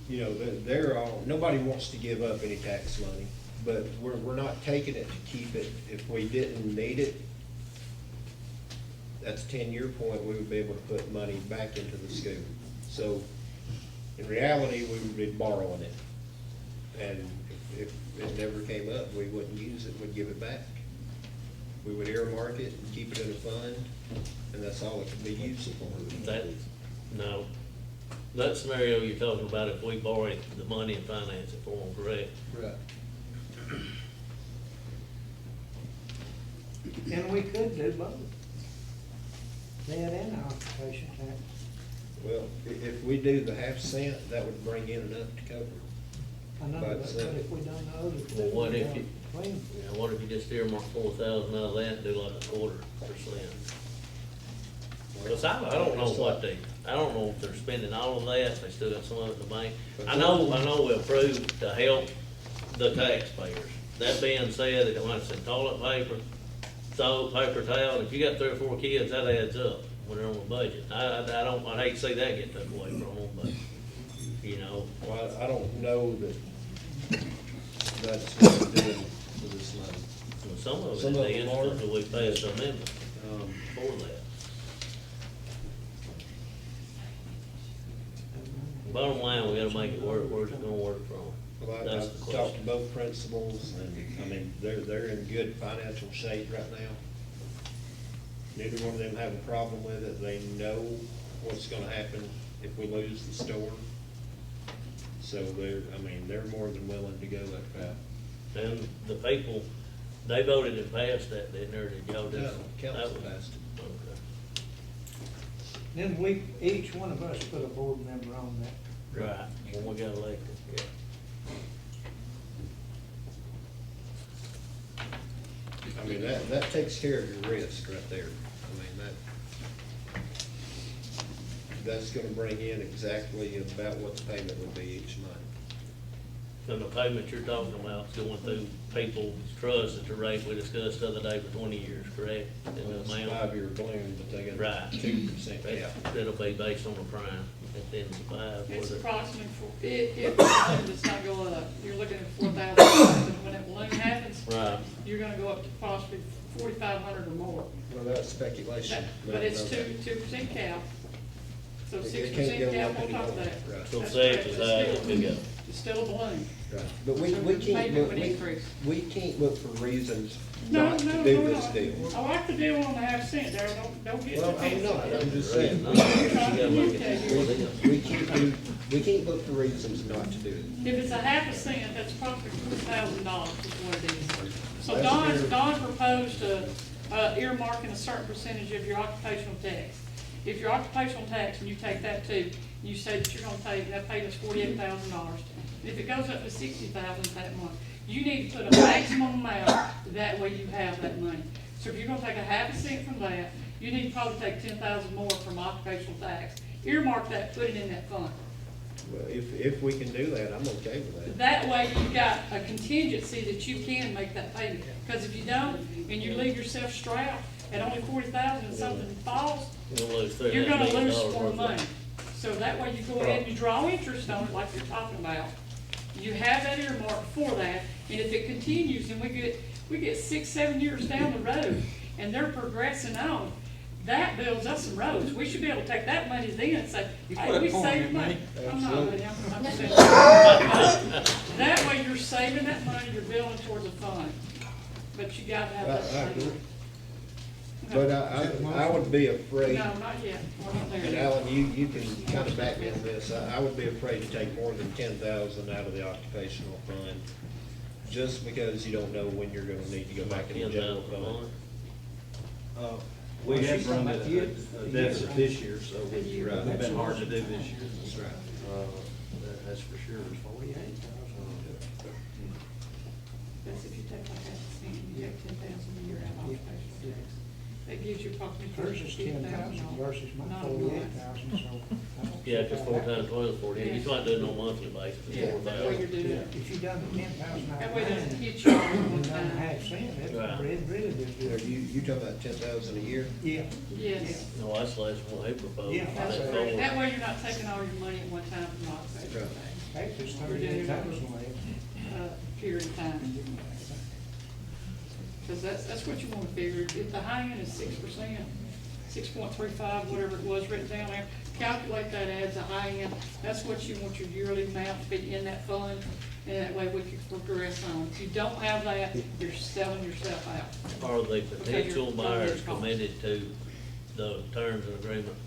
you know, they're all, nobody wants to give up any tax money, but we're not taking it to keep it. If we didn't need it, that's a 10-year point, we would be able to put money back into the school. So in reality, we would be borrowing it. And if it never came up, we wouldn't use it, we'd give it back. We would earmark it and keep it in a fund, and that's all it could be used for. No, that scenario you're talking about, if we borrow the money and finance it for them, correct? Right. And we could do both. Net and occupation tax. Well, if we do the half-cent, that would bring in enough to cover it. I know, but if we done the other two. Well, what if you, clean. what if you just earmark 4,000 out of that and do like a 1/4%? Cause I don't know what I don't know if they're spending all of that, they still got some of it in the bank. I know we approved to help the taxpayers. That being said, like I said, toilet paper, soap, paper towel, if you got 3 or 4 kids, that adds up when they're on the budget. I'd hate to see that get took away from them, but, you know. Well, I don't know that that's what we're doing for this money. Well, some of Some it of is, them are. until we pass the amendment Um, for that. Bottom line, we gotta make it work, where's it gonna work from? Well, That's the I've talked to question. both principals, and, I mean, they're in good financial shape right now. Neither one of them have a problem with it, they know what's gonna happen if we lose the store. So they're more than willing to go that route. And the people, they voted and passed that, didn't they, or did y'all No, just? council that was- passed it. Okay. Then we, each one of us put a board member on that. Right, when we got elected, yeah. I mean, that takes care of your risk right there. I mean, that's gonna bring in exactly about what the payment would be each month. And the payment you're talking about is going through people's trust at the rate we discussed the other day for 20 years, correct? And the It's a amount- 5-year balloon, but they got Right. 2% cap. It'll be based on the prime at the end of the 5. It's whether- approximately, if the balloon does not go up, you're looking at $4,000, and when that balloon happens, Right. you're gonna go up to possibly 4,500 or more. Well, that's speculation. But it's 2% cap, so It can't 6% go cap up on top of anymore. that. Right. So That's say correct. it's It's high, it still- could go. It's still a balloon. Right. But we So can't the payment look, would increase. we can't look for reasons No, not to no, do no, this no. deal. I like the deal on the half-cent, Darryl, don't get Well, defensive. I'm not, I'm just saying, No, I'm trying to you communicate here. we can't look for reasons not to do it. If it's a half a cent, that's probably $4,000 is what it is. So That's fair. Don proposed earmarking a certain percentage of your occupational tax. If your occupational tax, and you take that too, you say that you're gonna pay, that paid us $48,000. If it goes up to 60,000 that month, you need to put a maximum amount, that way you have that money. So if you're gonna take a half a cent from that, you need to probably take 10,000 more from occupational tax. Earmark that, put it in that fund. Well, if we can do that, I'm okay with that. That way you've got a contingency that you can make that payment. Because if you don't, and you leave yourself strapped at only 40,000 and something falls, You'll lose you're gonna $3.5 million lose more worth of- money. So that way you go ahead and you draw interest on it like you're talking about. You have that earmark for that, and if it continues and we get 6, 7 years down the road and they're progressing on, that builds us some roads. We should be able to take that money then and say, You hey, put a we point saved in money. me. I'm not, Absolutely. buddy, I'm just saying. That way you're saving that money, you're building towards a fund. But you gotta have that. I agree. money. But I would be afraid, No, not yet. We're not there and yet. Alan, you can kind of back me on this, I would be afraid to take more than 10,000 out of the occupational fund, just because you don't know when you're gonna need to go back in the general fund. We have she's run talking at about a deficit this year, so A year. it's been hard to do this year. That's right. That's for sure. That's if you take like that, you take 10,000 a year out of occupational tax. That gives you approximately Hers is 10,000 versus my Not a 48,000, so. Yeah, cause 4 times 12 is 48, you might do it on a monthly basis, Yeah, it's that's what you're 4,000. doing. If you done the 10,000 out That of way it mine, doesn't hit you all at one and done time. half cent, Right. that's really good. Are you talking about 10,000 a year? Yeah. Yes. No, that's less than what he proposed. Yeah, That's That's correct. four. That way you're not taking all your money at one time from occupational tax, Actually, it's We're doing it on 38,000 left. period of time. Cause that's what you wanna figure, if the high end is 6%, 6.35, whatever it was written down there, calculate that as a high end, that's what you want your yearly amount to be in that fund, and that way we can progress on. If you don't have that, you're selling yourself out. Are the potential Okay, buyers you're- committed to the terms and agreement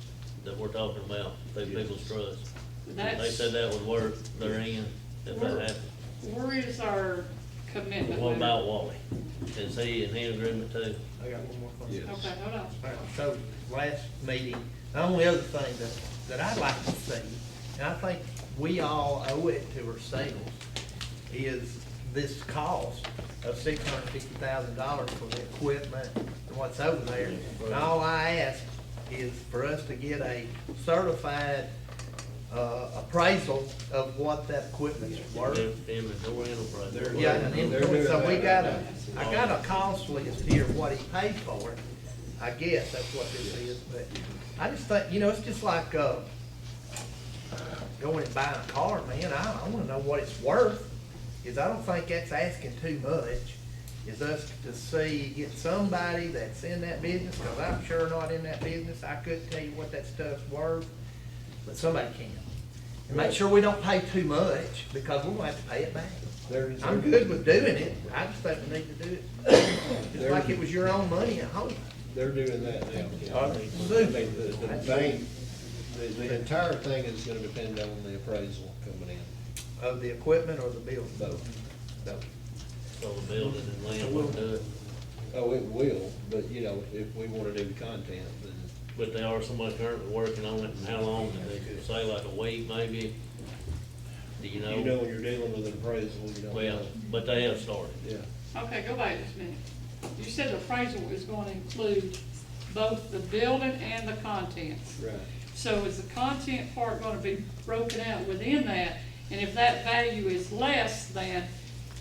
that we're talking about, through People's Trust? They That's, said that would work, they're in, if that happens. where is our commitment What letter? about Wally? Is he in agreement too? I got one more thing. Yes. Okay, hold on. All right, so, last meeting, the only other thing that I'd like to see, and I think we all owe it to ourselves, is this cost of $650,000 for the equipment and what's over there. And all I ask is for us to get a certified, appraisal of what that equipment's worth. Inventory and appraisal. Yeah, and They're inventory, doing so we that got right I got a cost list here of what he paid for it. I guess that's what this is, but I just think, it's just like, going and buying a car, man. I wanna know what it's worth, is I don't think that's asking too much, is us to see, get somebody that's in that business, cause I'm sure not in that business. I couldn't tell you what that stuff's worth, but somebody can. And make sure we don't pay too much, because we're gonna have to pay it back. I'm good with doing it, I just think we need to do it, just like it was your own money at home. They're doing that now. Are they? The bank, the entire thing is gonna depend on the appraisal coming in, Of the equipment or the building? both. Both. So the building and land will do it, Oh, it will, but if we wanna do content, then but they are somebody currently working on it, and how long, did they say like a week maybe? Do you know? when you're dealing with an appraisal, you don't Well, know. but they have started. Yeah. Okay, go back just a minute. You said the appraisal is gonna include both the building and the contents. Right. So is the content part gonna be broken out within that? And if that value is less than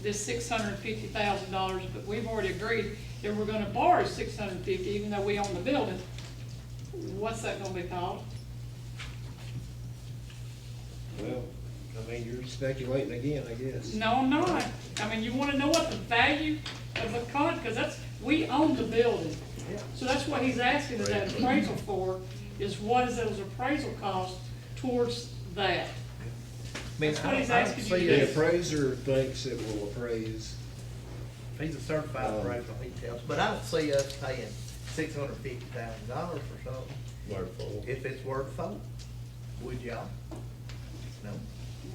this $650,000, but we've already agreed that we're gonna borrow $650, even though we own the building, what's that gonna be called? Well, you're speculating again, I guess. No, I'm not. I mean, you wanna know what the value of the because we own the building. So that's what he's asking is that appraisal for, is what is those appraisal costs towards that? I mean, That's what he's I don't asking you see to The do. it. appraiser thinks it will appraise, If he's a certified appraiser, he tells, but I don't see us paying $650,000 for something, Word for it. if it's worth four. Would y'all? No?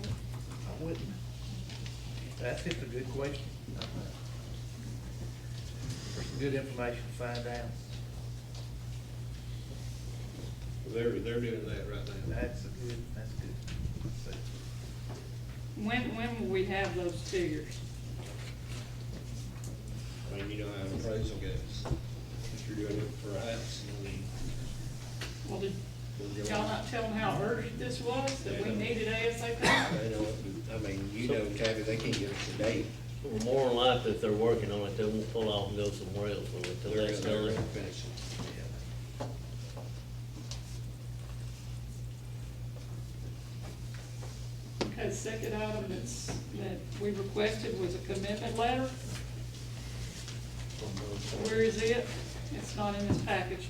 I wouldn't. That's just a good question. There's some good information to find out. they're doing that right now. That's good. When will we have those figures? You know how an appraisal goes. If you're doing it for a house, Well, did we'll go y'all on. not tell them how urgent this was, that we needed ASAP? They know, Tabby, they can't give us a date. Well, more than likely, if they're working on it, they won't pull off and go somewhere else, will they, till They're that's gonna done? finish it. Okay, the second item that we requested was a commitment letter. Where is it? It's not in this package.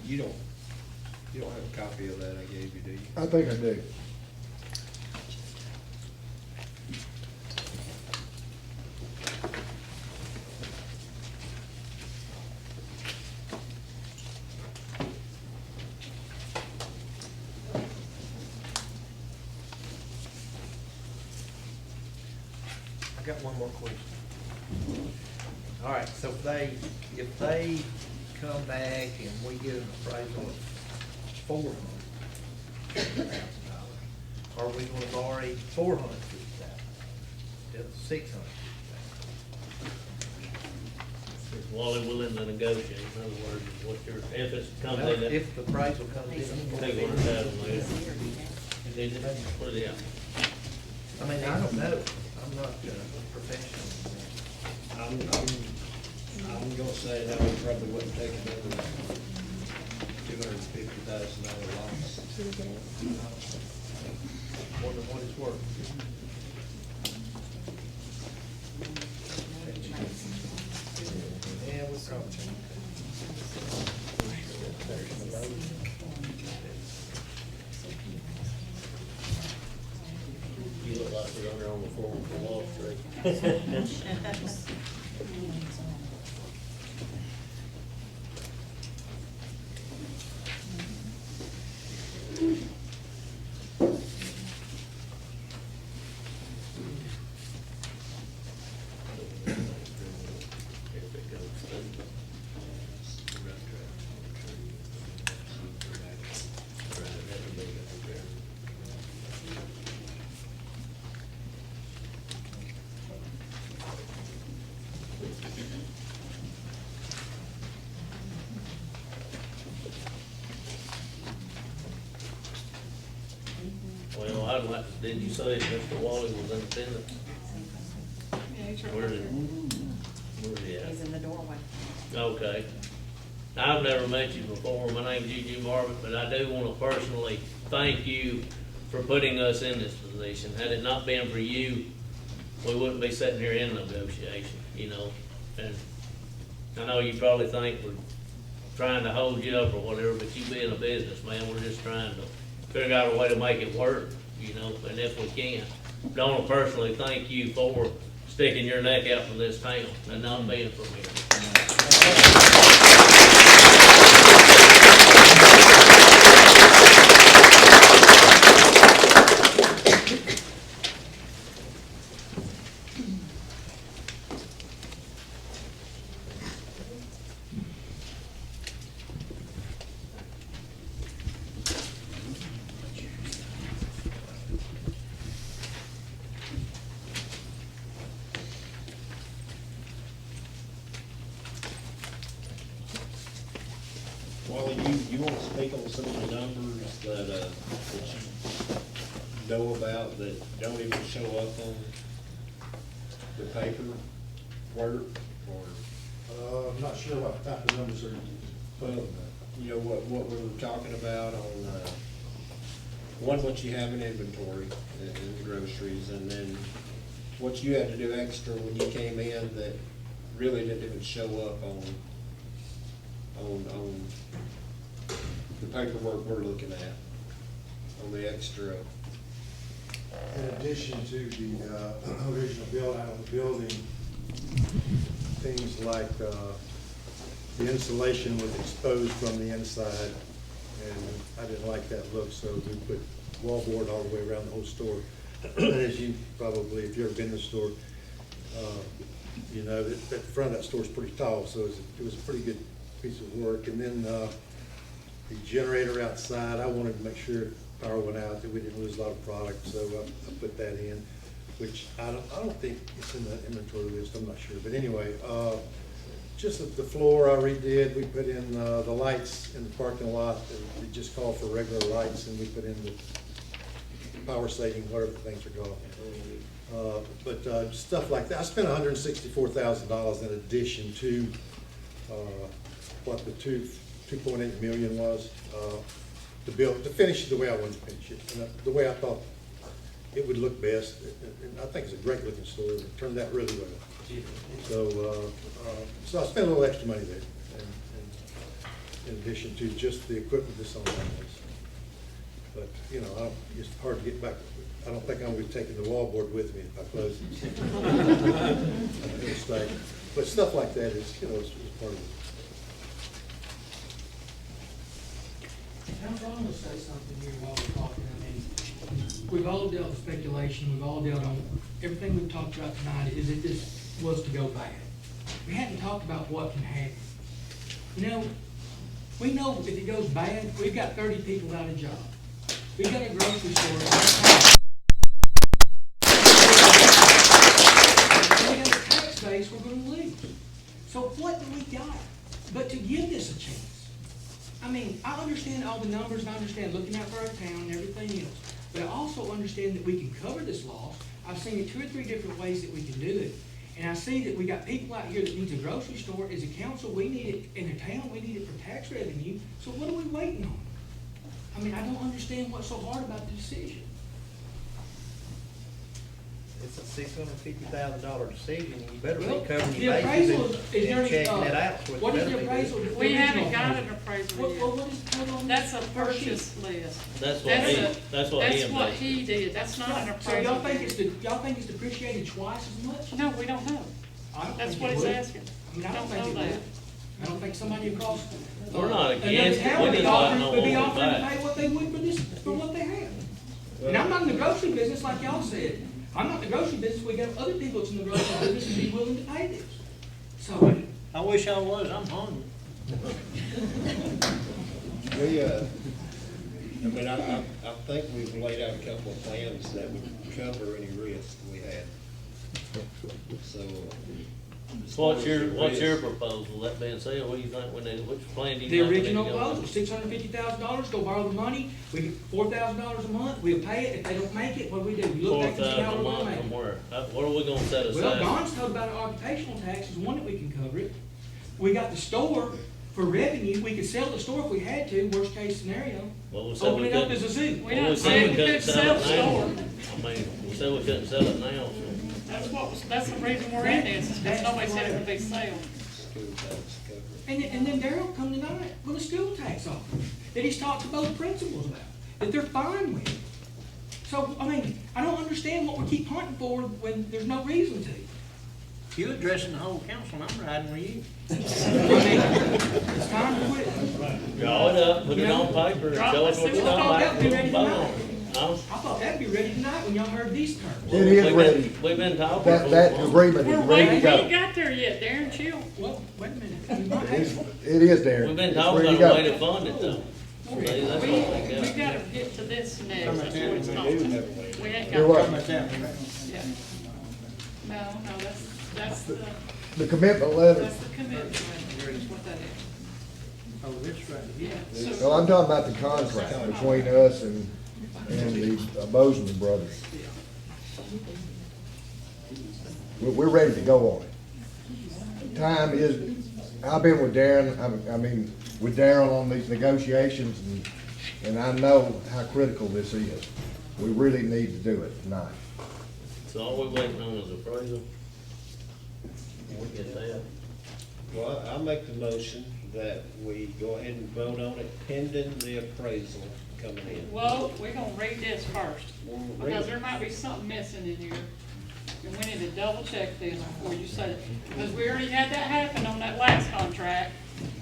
You don't have a copy of that I gave you, do you? I think I do. I got one more question. All right, so if they come back and we get an appraisal of $400,000, are we gonna borrow $450,000 instead of $650,000? Is Wally willing to negotiate, in other words, what your, if it's comes in at If the appraisal comes in. 200,000 there. What is it? I mean, I don't know, I'm not a professional. I'm gonna say that we probably wouldn't take another $250,000 loss. More than what it's worth. Yeah, we'll probably. You look like we're under on the floor for Wall Street. Well, I'd like, did you say that Mr. Wally was independent? Yeah, he's right Where there. where's he at? He's in the doorway. Okay. I've never met you before. My name's Eugene Marvin, but I do want to personally thank you for putting us in this position. Had it not been for you, we wouldn't be sitting here in negotiation, you know? And I know you probably think we're trying to hold you up or whatever, but you being a businessman, we're just trying to figure out a way to make it work, you know, and if we can. But I want to personally thank you for sticking your neck out for this town and not being from here. Wally, you wanna speak on some of the numbers that you know about that don't even show up on the paper work, or? I'm not sure what type of numbers are. Well, you know, what we were talking about on, one, what you have in inventory in the groceries, and then what you had to do extra when you came in that really didn't even show up on the paperwork we're looking at, on the extra. In addition to the original build out of the building, things like the insulation was exposed from the inside, and I didn't like that look, so we put wallboard all the way around the whole store. As you probably, if you've ever been to the store, you know, that the front of that store is pretty tall, so it was a pretty good piece of work. And then the generator outside, I wanted to make sure if power went out that we didn't lose a lot of product, so I put that in, which I don't think it's in the inventory list, I'm not sure. But anyway, just the floor I redid, we put in the lights in the parking lot, they just call for regular lights, and we put in the power saving, whatever things are called. But stuff like that, I spent $164,000 in addition to what the 2.8 million was to finish it the way I wanted to finish it, and the way I thought it would look best. And I think it's a great looking store. It turned out really well. So I spent a little extra money there. in addition to just the equipment that's on that list. But, you know, it's hard to get back, I don't think I'm gonna be taking the wallboard with me if I close it. It'll stay. But stuff like that is, you know, is part of it. I'm going to say something here while we're talking. I mean, we've all dealt with speculation, we've all dealt on, everything we've talked about tonight is that this was to go bad. We hadn't talked about what can happen. You know, we know if it goes bad, we've got 30 people out of job. We've got a grocery store. We got a tax base we're gonna lose. So what do we got but to give this a chance? I mean, I understand all the numbers, and I understand looking out for our town and everything else, but I also understand that we can cover this loss. I've seen it 2 or 3 different ways that we can do it, and I see that we got people out here that needs a grocery store. As a council, we need it in a town, we need it for tax revenue, so what are we waiting on? I mean, I don't understand what's so hard about the decision. It's a $650,000 decision, and you better Well, be covering the your appraisal bases is there and any, checking it out. So what it is better the be appraisal? good. We haven't original got an appraisal? appraisal What, yet. what is total on That's a this per sheet? purchase list. That's what he, that's what That's he what did. he did, that's not an So appraisal. y'all think it's depreciated twice as much? No, we don't know. I don't That's think what it he's would. asking. I mean, I don't Don't think know it that. would. I don't think somebody across. We're not another against it. town We would just be want offering- to know would be what we're offering to buying. pay what they would for this, for what they have. And I'm not in the grocery business like y'all said. I'm not in the grocery business. We got other people that's in the grocery business and be willing to pay this. So, I wish I was, I'm hungry. We, I mean, I think we've laid out a couple of plans that would cover any risk we had. So. as far What's as your, the what's your risk- proposal? That being said, what do you think we need, which plan do you the think we need to original go proposal, with? $650,000, go borrow the money. We get $4,000 a month. We'll pay it. If they don't make it, what do we do? You look back and see how 4,000 a we're gonna month make from it. where? What are we gonna set Well, aside? Don's told about our occupational tax is one that we can cover it. We got the store for revenue. We could sell the store if we had to, worst case scenario. Well, we said Open we it up couldn't- as a zoo. We Well, don't said say we couldn't could sell the it store. now. I mean, we said we couldn't sell it now, so. That's the reason we're in this, is because nobody said it would be sale. School tax cover. And then Darryl come tonight with a school tax offer that he's talked to both principals about, that they're fine with. So, I mean, I don't understand what we keep hunting for when there's no reason to. You addressing the whole council, I'm riding with you. I mean, it's time to quit. Draw it up, put it on paper, and Draw it, show us let's what see you're what's talking going about. on. Be ready Vote tonight. on it. Huh? I thought that'd be ready tonight when y'all heard these terms. It is We've been- ready. We've been talking That, for that a month. agreement We're is ready waiting, to we ain't go. got there yet, Darren, chill. Well, wait a minute. We might It is, have- it is, Darren. We've been It's talking ready about to a way go. to fund it though. See, that's what we We got. gotta get to this next, that's what it's We not. do have a way. We ain't You're got, right. Talking about that one, right? yeah. No, that's the, The commitment letter, that's the commitment letter, is what that is. Oh, this right here. Yeah. well, I'm talking about the contract between us and the Bozeman brothers. We're ready to go on it. Time is, I've been with Darren, I mean, with Darren on these negotiations, and I know how critical this is. We really need to do it tonight. So all we waiting on is appraisal. We get that. Well, I'll make the motion that we go ahead and vote on it pending the appraisal coming in. Well, we're gonna read this first, We'll read because it. there might be something missing in here. And we need to double check this before you say it, because we already had that happen on that last contract,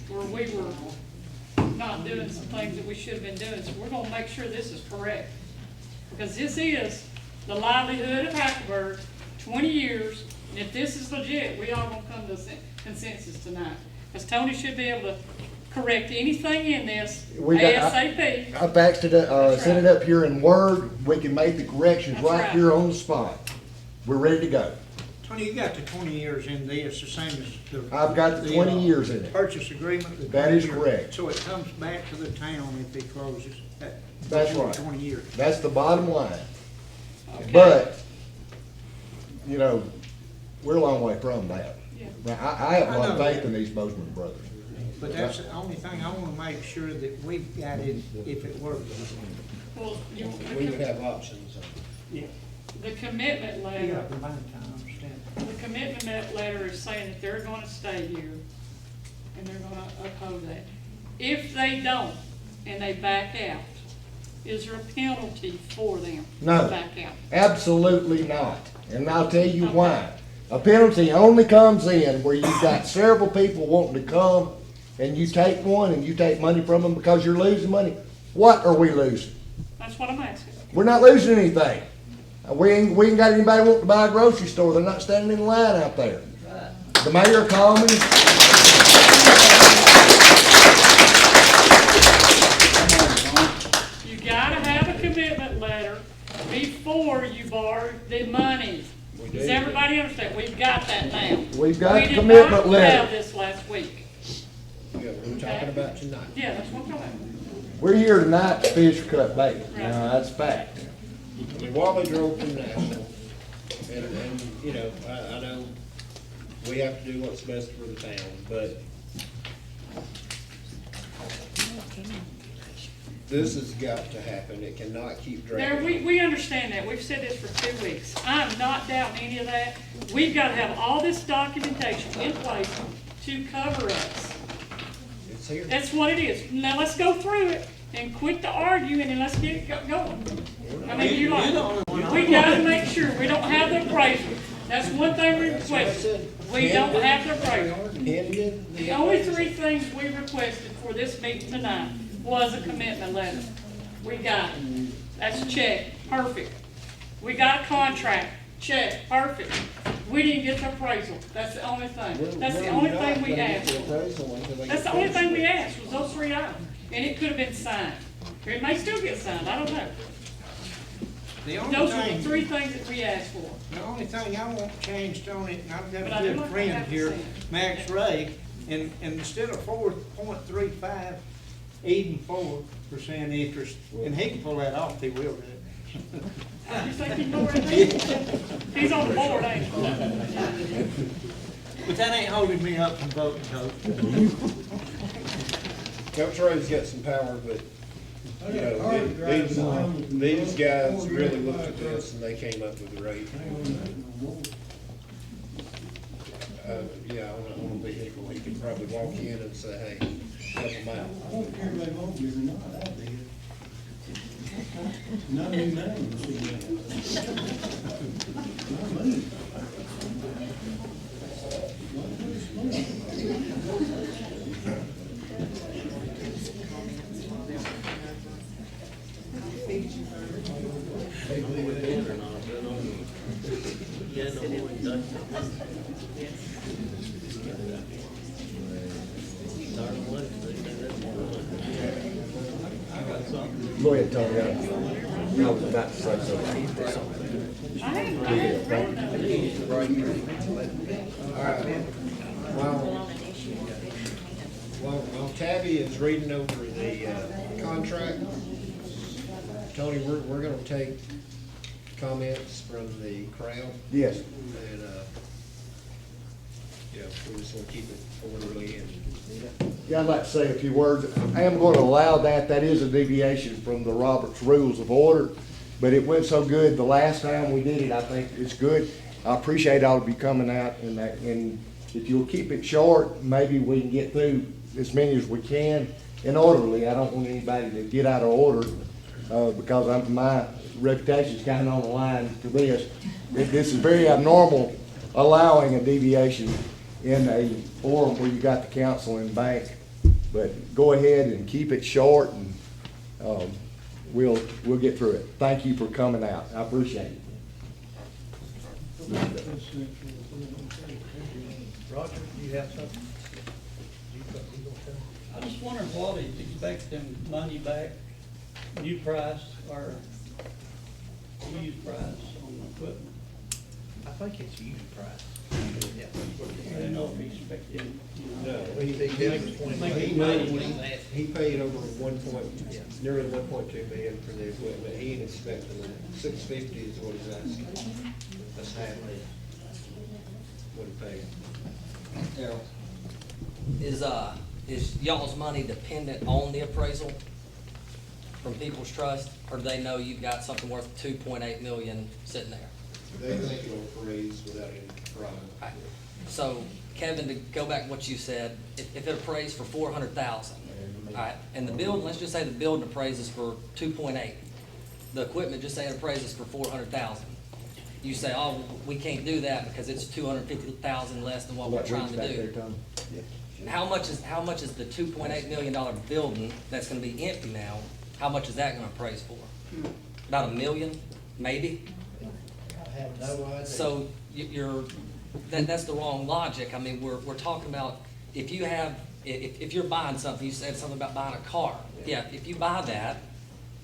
where we were not doing some things that we should have been doing, so we're gonna make sure this is correct. Because this is the livelihood of Hackleburg, 20 years, and if this is legit, we all gonna come to a consensus tonight. Because Tony should be able to correct anything in this We got- ASAP. I faxed it, That's sent it right. up here in Word, we can make the corrections That's right right. here on the spot. We're ready to go. Tony, you got the 20 years in this, the same as the. I've got the 20 years in it. Purchase agreement. the That is 20 years. correct. So it comes back to the town if it closes. That's right. 20 years. That's the bottom line. Okay. But, you know, we're a long way from that. Yeah. Now, I have a lot of I know. faith in these Bozeman brothers. But that's the only thing I wanna make sure that we've got it if it works. Well, We would have options on it. the commitment Yeah, letter, combined time, I understand. the commitment letter is saying that they're gonna stay here, and they're gonna uphold that. If they don't, and they back out, is there a penalty for them to No. back out? Absolutely not. And I'll tell you why. A penalty only comes in where you've got several people wanting to come and you take one and you take money from them because you're losing money. What are we losing? That's what I'm asking. We're not losing anything. We ain't got anybody wanting to buy a grocery store. They're not standing in line out there. The mayor called me. You gotta have a commitment letter before you borrow the money. Does everybody understand? We've got that now. We've got a We commitment did not letter. have this last week. Yeah, we're talking about tonight. Yeah, that's what I'm talking about. We're here tonight to fish or cut bait. Now, that's fact. I mean, Wally drove from Nashville, and, you know, I know we have to do what's best for the town, but this has got to happen. It cannot keep There, dragging. we understand that. We've said this for 2 weeks. I'm not doubting any of that. We've got to have all this documentation in place to cover us. It's here. That's what it is. Now, let's go through it and quit the arguing and let's get it going. I mean, we gotta make sure we don't have the appraisal. That's one thing we requested. We don't have the appraisal. The only 3 things we requested for this meeting tonight was a commitment letter. We got it. That's check, perfect. We got a contract, check, perfect. We didn't get the appraisal. That's the only thing. That's the only thing we asked for. That's the only thing we asked, was those 3 items. And it could have been signed. Or it may still get signed, I don't know. The only Those were the thing, 3 things that we asked for. the only thing I want changed on it, and I've But got I a do good like friend that here, percent. Max Ray, and instead of 4.35, even 4% interest, and he can pull that off, he will do it. You think he know everything? He's on the board, ain't he? But that ain't holding me up from voting, Coach. Coach Ray's got some power, but, you know, these guys really looked at this and they came up with the rate. Yeah, on a vehicle, he could probably walk in and say, hey, help him out. I don't care if they won't give or not, I did. Not me now. Not me. Go ahead, Tony. I was about to say something. I hadn't read that. Right here. All right. While Tabby is reading over the contract, Tony, we're gonna take comments from the crowd. Yes. And, yeah, we just wanna keep it orderly and. Yeah, I'd like to say a few words. I am going to allow that. That is a deviation from the Robert's Rules of Order, but it went so good the last time we did it, I think it's good. I appreciate all of you coming out and that, and if you'll keep it short, maybe we can get through as many as we can and orderly. I don't want anybody to get out of order, because my reputation's kind of on the line for this. This is very abnormal, allowing a deviation in a forum where you got the council and bank. But go ahead and keep it short, and we'll get through it. Thank you for coming out. I appreciate it. Roger, do you have something? I just wondered what he's expecting money back, new price or used price on the equipment. I think it's used price. Yeah. I didn't know if he's expecting, you know. No, He he paid over nearly 1.2 million for the equipment. He ain't expecting $650 is what he's asking. That's half what he paid. Daryl, is y'all's money dependent on the appraisal from People's Trust, or do they know you've got something worth 2.8 million sitting there? They think it'll freeze without any problem. Right. So, Kevin, to go back to what you said, if it appraised for 400,000, Alright, and the building, let's just say the building appraises for 2.8. The equipment, just say it appraises for 400,000. You say, oh, we can't do that because it's 250,000 less than what we're trying to do. How much is the $2.8 million building that's gonna be empty now, how much is that gonna appraise for? About $1 million, maybe? I have no idea. So that's the wrong logic. I mean, we're talking about, if you're buying something, you said something about buying a car. Yeah, if you buy that,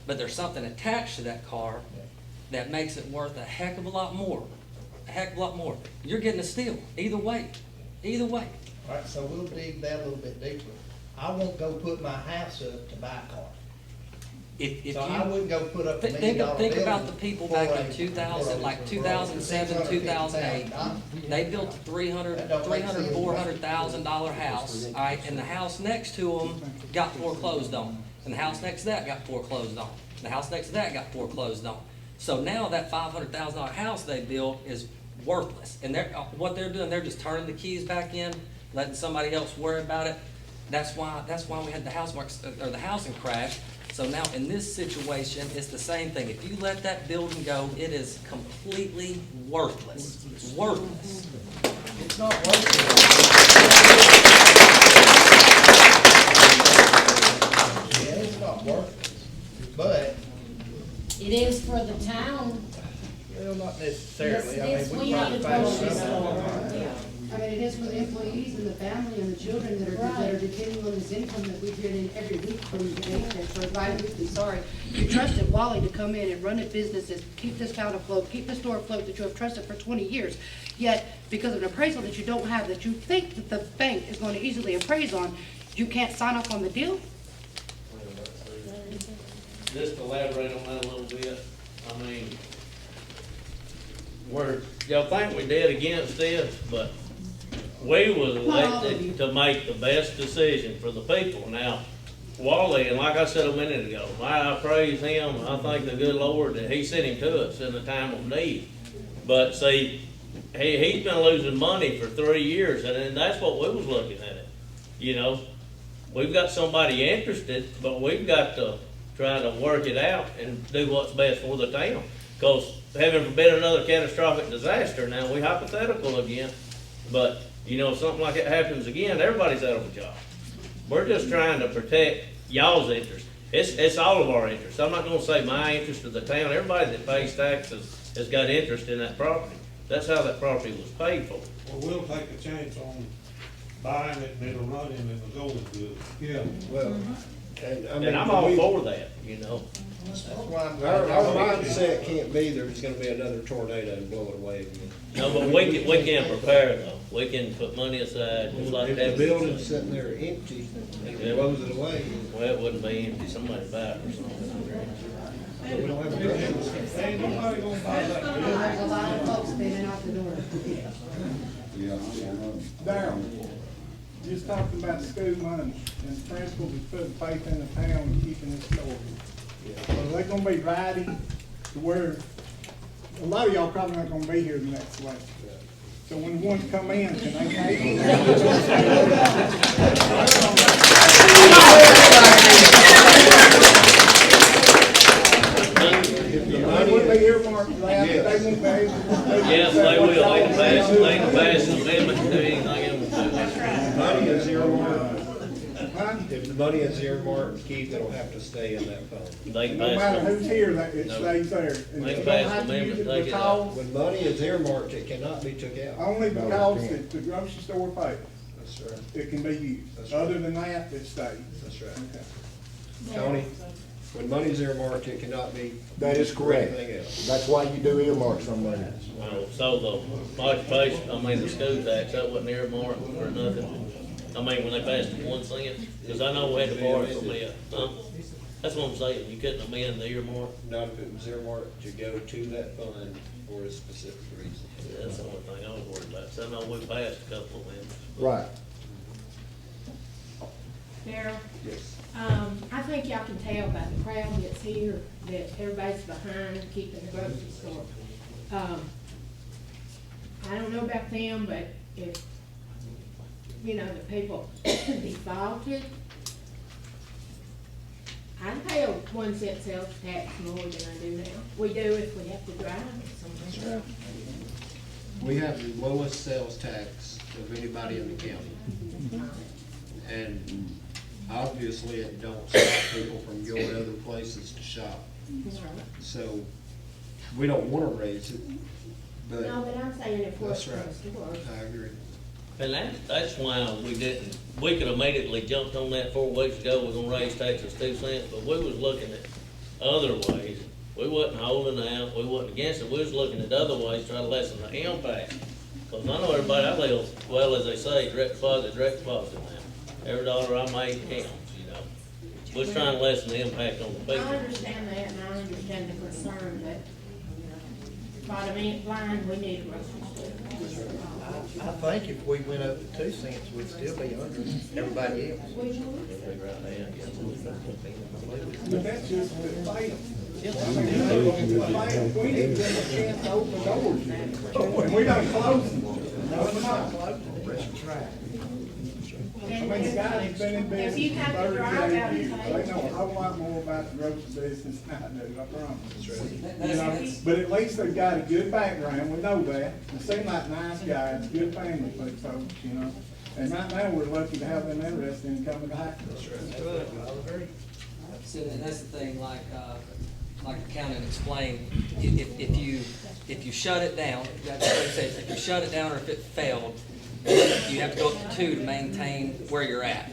but there's something attached to that car that makes it worth a heck of a lot more, you're getting a steal, either way. All right, so we'll dig that a little bit deeper. I won't go put my house up to buy a car. So I wouldn't go put up $1 million Think about the building people for back in a- 2000, like 2007, 2008. They built a $400,000 house, all right, and the house next to them got foreclosed on. And the house next to that got foreclosed on. And the house next to that got foreclosed on. So now that $500,000 house they built is worthless. And what they're doing, they're just turning the keys back in, letting somebody else worry about it. That's why we had the housing crash. So now in this situation, it's the same thing. If you let that building go, it is completely worthless. Worthless. It's not working. Yeah, it's not working, but, It is for the town. well, not necessarily. Yes, it is. I mean, We we try need to a find grocery something. store. I mean, it is for the employees and the family and the children that are depending on this income that we get in every week from the daycare, or bi-weekly, sorry. You trusted Wally to come in and run a business, keep this town afloat, keep the store afloat that you have trusted for 20 years. Yet, because of an appraisal that you don't have, that you think that the bank is going to easily appraise on, you can't sign off on the deal? Just to elaborate on that a little bit, I mean, y'all think we did against this, but we was elected to make the best decision for the people. Now, Wally, and like I said a minute ago, I praise him. I thank the good Lord that he sent him to us in a time of need. But see, he's been losing money for 3 years, and that's what we was looking at it. You know, we've got somebody interested, but we've got to try to work it out and do what's best for the town. Because heaven forbid another catastrophic disaster, now we hypothetical again, but you know, if something like that happens again, everybody's out of a job. We're just trying to protect y'all's interest. It's all of our interests. I'm not gonna say my interest or the town. Everybody that pays taxes has got interest in that property. That's how that property was paid for. Well, we'll take a chance on buying it and it'll run and it'll go good. Yeah, well, And I'm all for that, you know. That's why I'm. Our mindset can't be there's gonna be another tornado and blow it away again. No, but we can prepare though. We can put money aside, just like If that. the building's sitting there empty and we close it away, Well, it wouldn't be empty, somebody buy it or something. we don't have a grocery. Ain't nobody gonna buy that. There's a lot of folks standing out the door. Darryl, just talking about school money and principals is putting faith in the town and keeping it store. Are they gonna be ready to where, a lot of y'all probably not gonna be here the next election. So when the ones come in, can they pay? They wouldn't be earmarked for that, but they won't be able to. Yes, they will. They can pass an amendment to anything else. That's right. Money is earmarked. If the money is earmarked, Keith, it'll have to stay in that fund. They can No pass matter it. who's here, that it stays there. And They you can don't pass have the to use amendment, it take it out. because, When money is earmarked, it cannot be took out. only because the grocery store pays. That's right. It can be used. That's right. Other than that, it stays. That's right. Okay. Tony, when money's earmarked, it cannot be. That is used for correct. anything else. That's why you do earmarks on money. So the occupation, the school tax, that wasn't earmarked for nothing. I mean, when they passed it 1 cent, because I know we had to borrow from it. That's what I'm saying, you couldn't amend the earmark. Not if it was earmarked to go to that fund for a specific reason. Yeah, that's the only thing I was worried about, so I know we passed a couple of them. Right. Darryl, Yes. I think y'all can tell by the crowd that's here that everybody's behind keeping the grocery store. I don't know about them, but if, the people defaulted, I pay a 1 cent sales tax more than I do now. We do if we have to drive somewhere. We have the lowest sales tax of anybody in the county. And obviously it don't stop people from going other places to shop. So we don't wanna raise it, but. No, but I'm saying if we're. That's right. I agree. And that's why we could immediately jumped on that 4 weeks ago, we're gonna raise taxes 2 cents, but we was looking at other ways. We wasn't holding out, we wasn't against it, we was looking at other ways to try to lessen the impact. Cause I know everybody, I live, well, as they say, direct deposit now. Every dollar I make counts, you know. We're trying to lessen the impact on the people. I understand that, and I understand the concern that, bottom line, we need a grocery store. I think if we went up to 2 cents, we'd still be under everybody else. But that's just if it fails. We need to give them a chance to open doors. And we don't close them. No, we're not closing. That's right. I mean, the guys have been in business If you have to 38 drive out years. and They know a whole lot more about the grocery business than I do, I promise. That's You know, right. but at least they've got a good background, we know that. They seem like nice guys, good family folks, you know. And right now, we're lucky to have them interested in coming to Hackleburg. So and that's the thing, like the county explained, if you shut it down, that's what it says, if you shut it down or if it failed, you have to go up to 2 to maintain where you're at.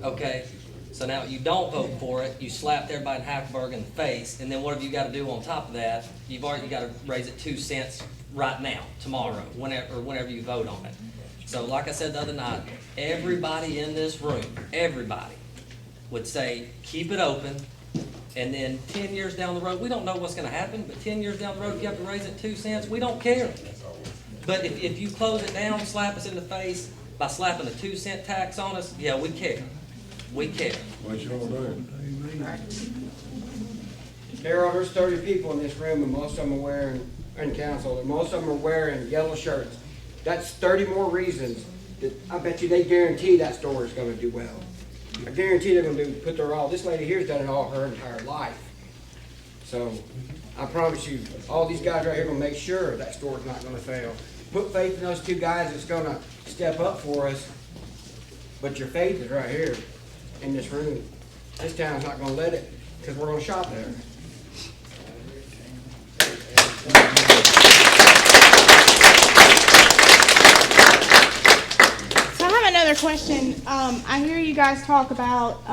Okay? So now you don't vote for it, you slapped everybody in Hackleburg in the face, and then what have you got to do on top of that? You've already got to raise it 2 cents right now, tomorrow, whenever you vote on it. So like I said the other night, everybody in this room, everybody would say, keep it open, and then 10 years down the road, we don't know what's gonna happen, but 10 years down the road, if you have to raise it 2 cents, we don't care. But if you close it down, slap us in the face by slapping a 2 cent tax on us, yeah, we care. We care. We sure do. Darryl, there's 30 people in this room, and most of them are wearing, in council, and most of them are wearing yellow shirts. That's 30 more reasons that I bet you they guarantee that store is gonna do well. I guarantee they're gonna put their all, this lady here's done it all her entire life. So, I promise you, all these guys right here are gonna make sure that store's not gonna fail. Put faith in those 2 guys that's gonna step up for us, but your faith is right here in this room. This town's not gonna let it, because we're gonna shop there. So I have another question. I hear you guys talk about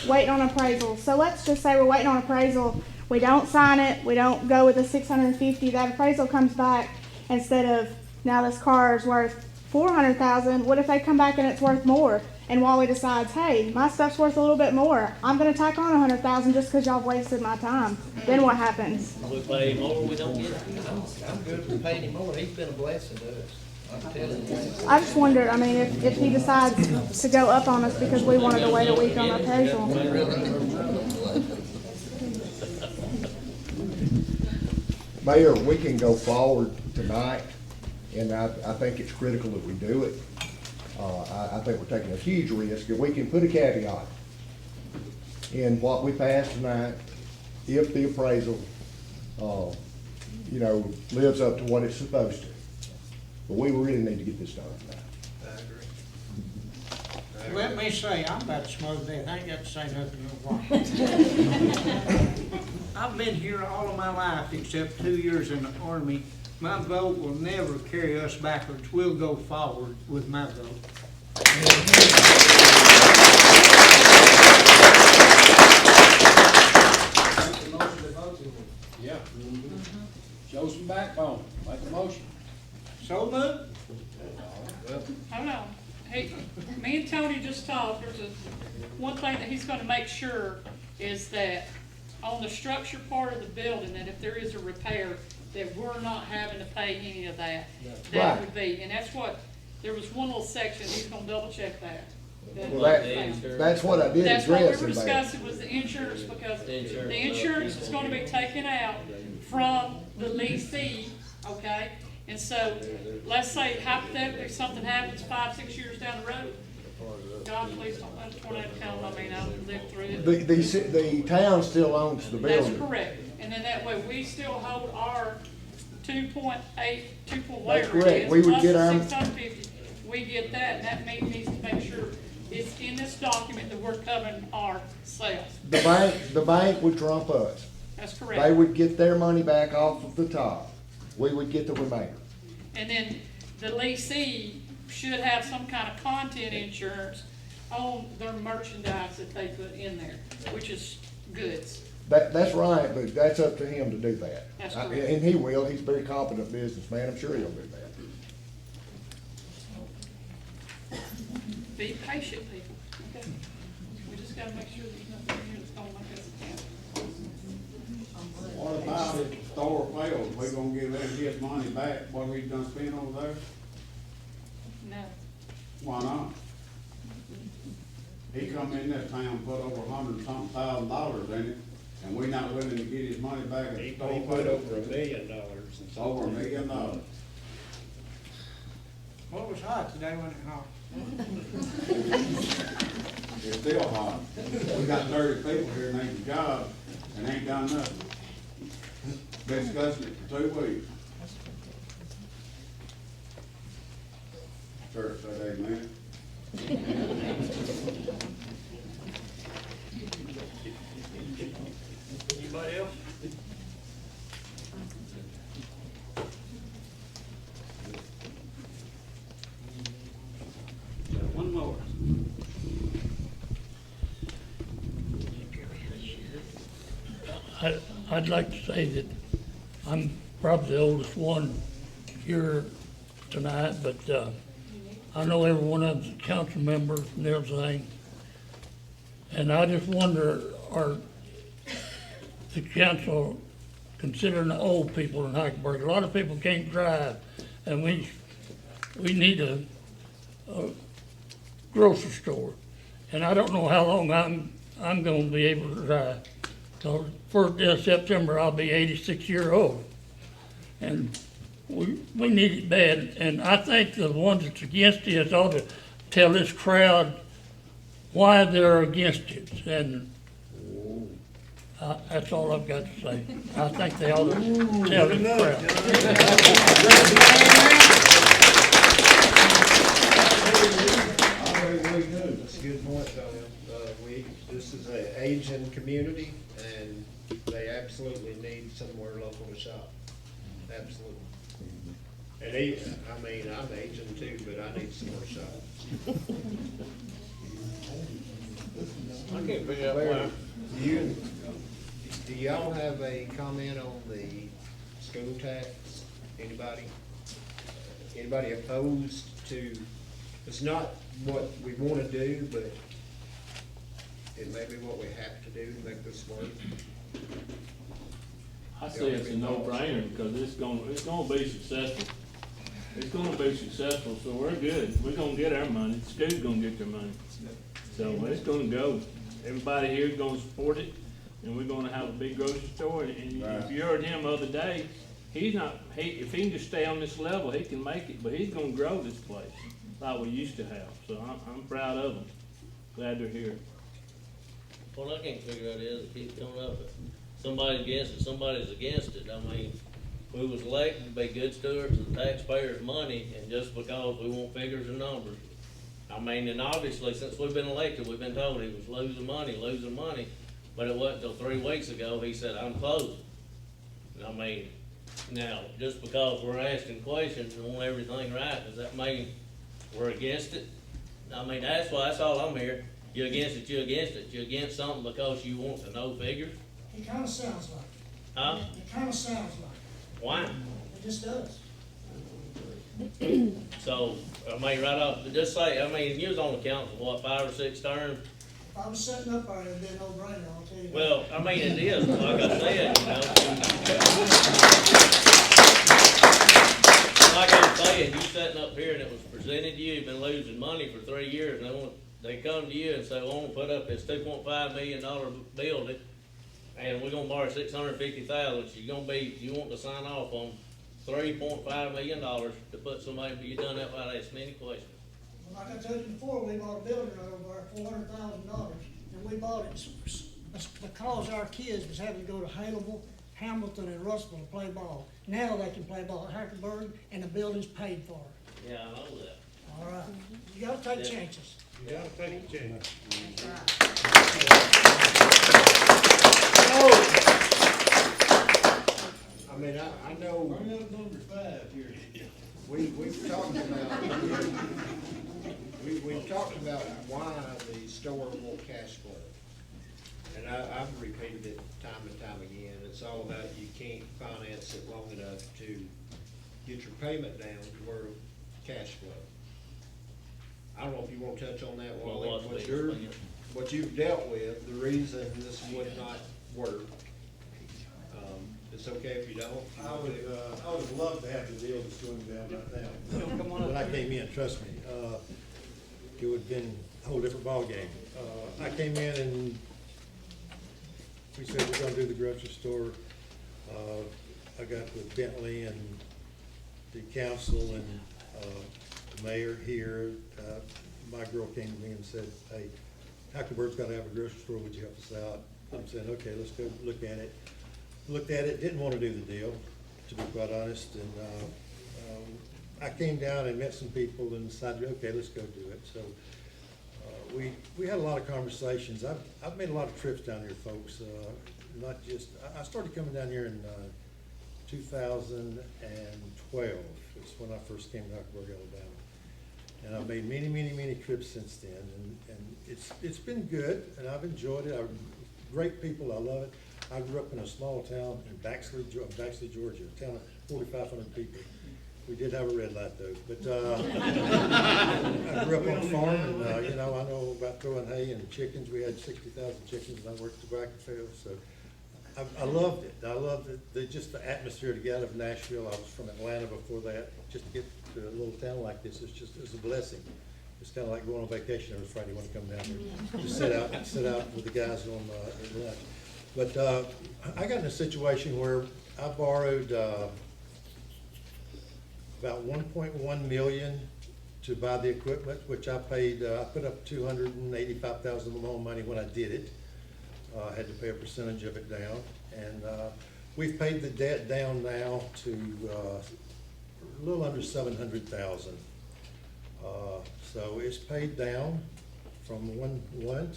waiting on appraisal. So let's just say we're waiting on appraisal. We don't sign it. We don't go with the 650. That appraisal comes back instead of now this car is worth $400,000. What if they come back and it's worth more? And Wally decides, hey, my stuff's worth a little bit more. I'm going to tack on $100,000 just because y'all wasted my time. Then what happens? We pay more, we don't get it. I'm good for paying him more. He's been a blessing to us. I'm telling you. I just wondered, I mean, if he decides to go up on us because we wanted to wait a week on appraisal. Mayor, we can go forward tonight, and I think it's critical that we do it. I think we're taking a huge risk, and we can put a caveat in what we pass tonight if the appraisal, lives up to what it's supposed to. But we really need to get this done tonight. I agree. Let me say, I'm about to smother that, I ain't got to say nothing in a while. I've been here all of my life except 2 years in the Army. My vote will never carry us backwards. We'll go forward with my vote. Yeah. Show some backbone, make a motion. So moved. Hold on. Hey, me and Tony just talked, one thing that he's gonna make sure is that on the structure part of the building, that if there is a repair, that we're not having to pay any of that. That would be, and that's what, there was one little section, he's gonna double check that. Well, that's what I did That's what we address were in there. discussing was the insurance, because the insurance is gonna be taken out from the leasee, okay? And so, let's say hypothetically, something happens 5, 6 years down the road, God, please don't let the tornado come, I mean, I'll live through it. The town still owns the That's building. correct, and then that way, we still hold our 2.8, That's whatever it correct. is, We would plus get the our- 650, we get that, and that needs to make sure it's in this document that we're covering our sales. The bank would trump us. That's They correct. would get their money back off of the top. We would get the remainder. And then the leasee should have some kind of content insurance on their merchandise that they put in there, which is goods. That's right, but that's up to him to do that. That's correct. And he will. He's a very competent businessman. I'm sure he'll do that. Be patient, people, okay? We just gotta make sure there's nothing here that's gonna make us account. What about if the store fails, we gonna give him his money back, what we done spent over there? No. Why not? He come in this town, put over $100-something thousand in it, and we not willing to get his money back at the He store. put over $1 million and something. Over $1 million. Well, it was hot today, wasn't it, hot? It's still hot. We got 30 people here and ain't a job, and ain't done nothing. Been discussing it for 2 weeks. Church said amen. Anybody else? Got one more. I'd like to say that I'm probably the oldest one here tonight, but I know every one of them's a council members and everything. And I just wonder, are the council considering the old people in Hackleburg? A lot of people can't drive, and we need a grocery store. And I don't know how long I'm gonna be able to drive. So first day of September, I'll be 86 years old. And we need it bad. And I think the ones that's against it ought to tell this crowd why they're against it. And that's all I've got to say. I think they ought to tell the crowd. That's a good point, Tom. This is an aging community, and they absolutely need somewhere local to shop. Absolutely. And I'm aging too, but I need somewhere to shop. I can't figure out why. Do y'all have a comment on the school tax? Anybody? Anybody opposed to, it's not what we wanna do, but it may be what we have to do to make this work. I say it's a no-brainer because it's gonna be successful. It's gonna be successful, so we're good. We're gonna get our money. The school's gonna get their money. So it's gonna go. Everybody here is gonna support it, and we're gonna have a big grocery store. And if you heard him the other day, if he can just stay on this level, he can make it, but he's gonna grow this place like we used to have. So I'm proud of him. Glad they're here. What I can't figure out is it keeps coming up, somebody's against it, somebody's against it. I mean, we was elected to be good stewards of the taxpayers' money, and just because we want figures and numbers. I mean, and obviously, since we've been elected, we've been told he was losing money, but it wasn't until 3 weeks ago, he said, I'm closing. I mean, now, just because we're asking questions and want everything right, does that mean we're against it? I mean, that's all I'm here. You're against it, you're against it. You're against something because you want to know figures? It kinda sounds like it. Huh? It kinda sounds like it. Why? It just does. So, I mean, right off, just say, I mean, you was on the council, what, 5 or 6 terms? If I was setting up there, it'd be a no-brainer, I'll tell you that. Well, I mean, it is, like I said, you know. Like I was saying, you sitting up here and it was presented to you, you've been losing money for 3 years, and they come to you and say, well, I want to put up this $2.5 million building, and we're gonna borrow $650,000, so you want to sign off on $3.5 million to put somebody, you done that without asking any questions. Like I told you before, we bought a building over $400,000, and we bought it because our kids was having to go to Hackleburg, Hamilton, and Russellville to play ball. Now they can play ball at Hackleburg, and the building's paid for. Yeah, I know that. All right, you gotta take chances. You gotta take a chance. I mean, I know. Bring up number 5 here. We've talked about, we've talked about why the store won't cash flow. And I've repeated it time and time again. It's all about you can't finance it long enough to get your payment down to where cash flow. I don't know if you want to touch on that, Wally, what you've dealt with, the reason this would not work. It's okay if you don't. I would love to have the deal that's going down right now. When I came in, trust me, it would've been a whole different ballgame. I came in and we said we're gonna do the grocery store. I got with Bentley and the council and the mayor here. My girl came to me and said, hey, Hackleburg's gotta have a grocery store, would you help us out? I'm saying, okay, let's go look at it. Looked at it, didn't want to do the deal, to be quite honest, and I came down and met some people and decided, okay, let's go do it. So we had a lot of conversations. I've made a lot of trips down here, folks. Not just I started coming down here in 2012. It's when I first came to Hackleburg, Alabama, and I've made many trips since then, and it's been good, and I've enjoyed it. Great people, I love it. I grew up in a small town in Baxley, Georgia, a town of 4,500 people. We did have a red light though, but I grew up on a farm, and you know, I know about throwing hay and chickens. We had 60,000 chickens, and I worked at the tobacco field, so I loved it. I loved it. Just the atmosphere to get out of Nashville. I was from Atlanta before that. Just to get to a little town like this, it's a blessing. It's kind of like going on vacation every Friday when I come down here. Just sit out with the guys on lunch. But I got in a situation where I borrowed about $1.1 million to buy the equipment, which I paid. I put up $285,000 of my own money when I did it. I had to pay a percentage of it down, and we've paid the debt down now to a little under $700,000. So it's paid down from 1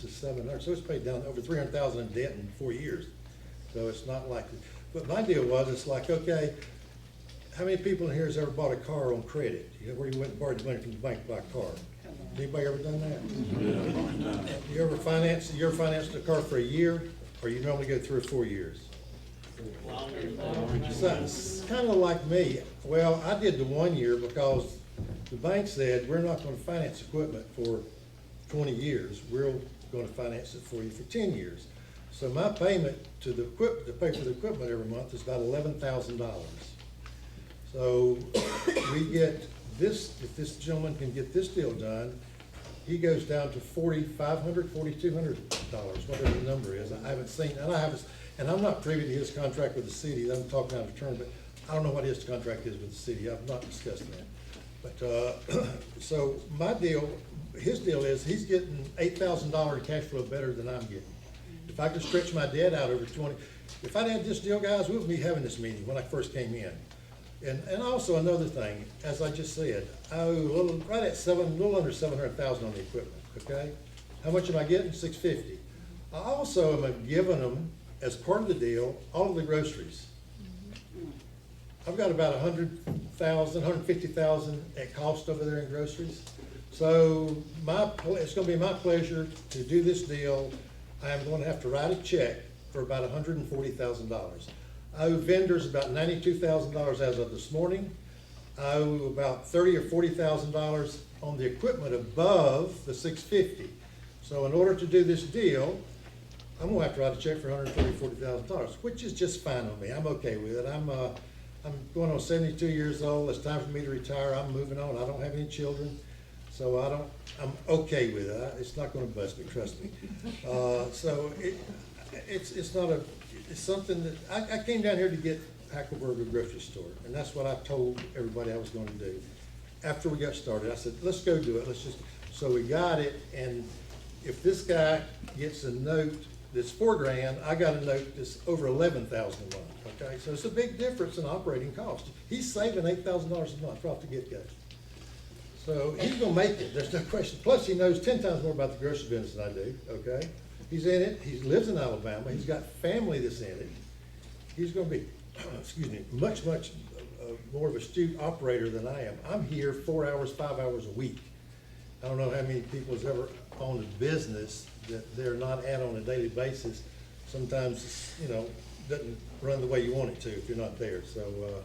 to 700, so it's paid down over $300,000 in debt in 4 years. So it's not like, but my deal was, it's like, okay, how many people in here has ever bought a car on credit? You know, where you went and borrowed money from the bank to buy a car? Anybody ever done that? You ever financed a car for a year, or you normally go 3 or 4 years? So it's kind of like me. Well, I did the 1 year because the bank said, we're not going to finance equipment for 20 years, we're going to finance it for you for 10 years. So my payment to the equipment, to pay for the equipment every month is about $11,000. So we get this, if this gentleman can get this deal done, he goes down to $4,500, $4,200, whatever the number is. I haven't seen, and I'm not privy to his contract with the city. I'm talking out of turn, but I don't know what his contract is with the city. I've not discussed that. But so my deal, his deal is he's getting $8,000 cash flow better than I'm getting. If I could stretch my debt out over 20, if I'd had this deal, guys, we wouldn't be having this meeting when I first came in. And also another thing, as I just said, I owe a little under $700,000 on the equipment. Okay, how much am I getting? $650. I also am giving them, as part of the deal, all of the groceries. I've got about $100,000, $150,000 at cost over there in groceries. So it's going to be my pleasure to do this deal. I am going to have to write a check for about $140,000. I owe vendors about $92,000 as of this morning. I owe about $30,000 or $40,000 on the equipment above the $650. So in order to do this deal, I'm going to have to write a check for $140,000, which is just fine on me. I'm okay with it. I'm going on 72 years old. It's time for me to retire. I'm moving on. I don't have any children. So I'm okay with it. It's not going to bust me, trust me. So it's something that, I came down here to get Hackleburg a grocery store, and that's what I told everybody I was going to do. after we got started, I said, let's go do it, so we got it, and if this guy gets a note that's $4,000, I got a note that's over $11,000 a month, okay? So it's a big difference in operating cost. He's saving $8,000 a month right off the get-go. So he's gonna make it, there's no question. Plus, he knows 10 times more about the grocery business than I do, okay? He's in it, he lives in Alabama, he's got family that's in it. He's gonna be, excuse me, much more of an astute operator than I am. I'm here 4 hours, 5 hours a week. I don't know how many people has ever owned a business that they're not at on a daily basis. Sometimes, doesn't run the way you want it to if you're not there. So,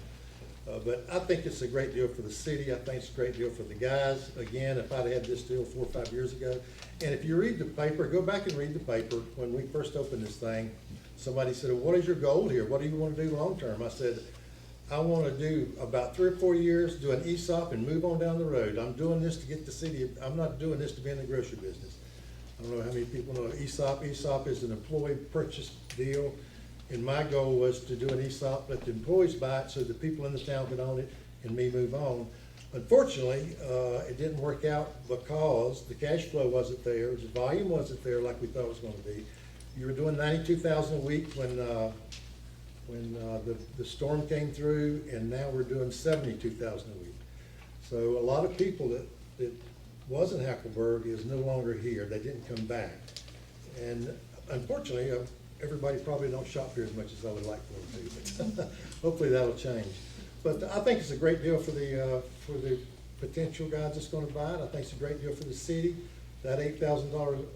but I think it's a great deal for the city. I think it's a great deal for the guys. Again, if I'd had this deal 4 or 5 years ago, and if you read the paper, go back and read the paper. When we first opened this thing, somebody said, well, what is your goal here? What do you want to do long term? I said, I want to do about 3 or 4 years, do an ESOP and move on down the road. I'm doing this to get the city, I'm not doing this to be in the grocery business. I don't know how many people know ESOP. ESOP is an employee purchase deal. And my goal was to do an ESOP, let the employees buy it so the people in the town could own it and me move on. Unfortunately, it didn't work out because the cash flow wasn't there, the volume wasn't there like we thought it was going to be. You were doing 92,000 a week when the storm came through, and now we're doing 72,000 a week. So a lot of people that was in Hackleburg is no longer here. They didn't come back. And unfortunately, everybody probably don't shop here as much as I would like for them to, but hopefully that'll change. But I think it's a great deal for the potential guys that's going to buy it. I think it's a great deal for the city. That $8,000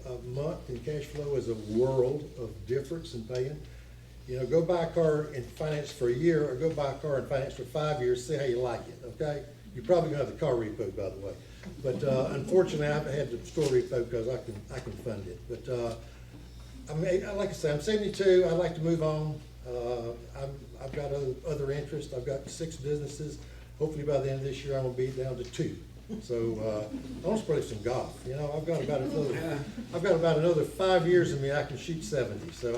a month in cash flow is a world of difference in paying. Go buy a car and finance for a year, or go buy a car and finance for 5 years, see how you like it, okay? You're probably gonna have the car repo, by the way. But unfortunately, I haven't had the store repo because I can fund it. But I mean, like I say, I'm 72, I'd like to move on. I've got other interests. I've got 6 businesses. Hopefully by the end of this year, I'm gonna be down to 2. So I want to play some golf. I've got about another 5 years in me. I can shoot 70. So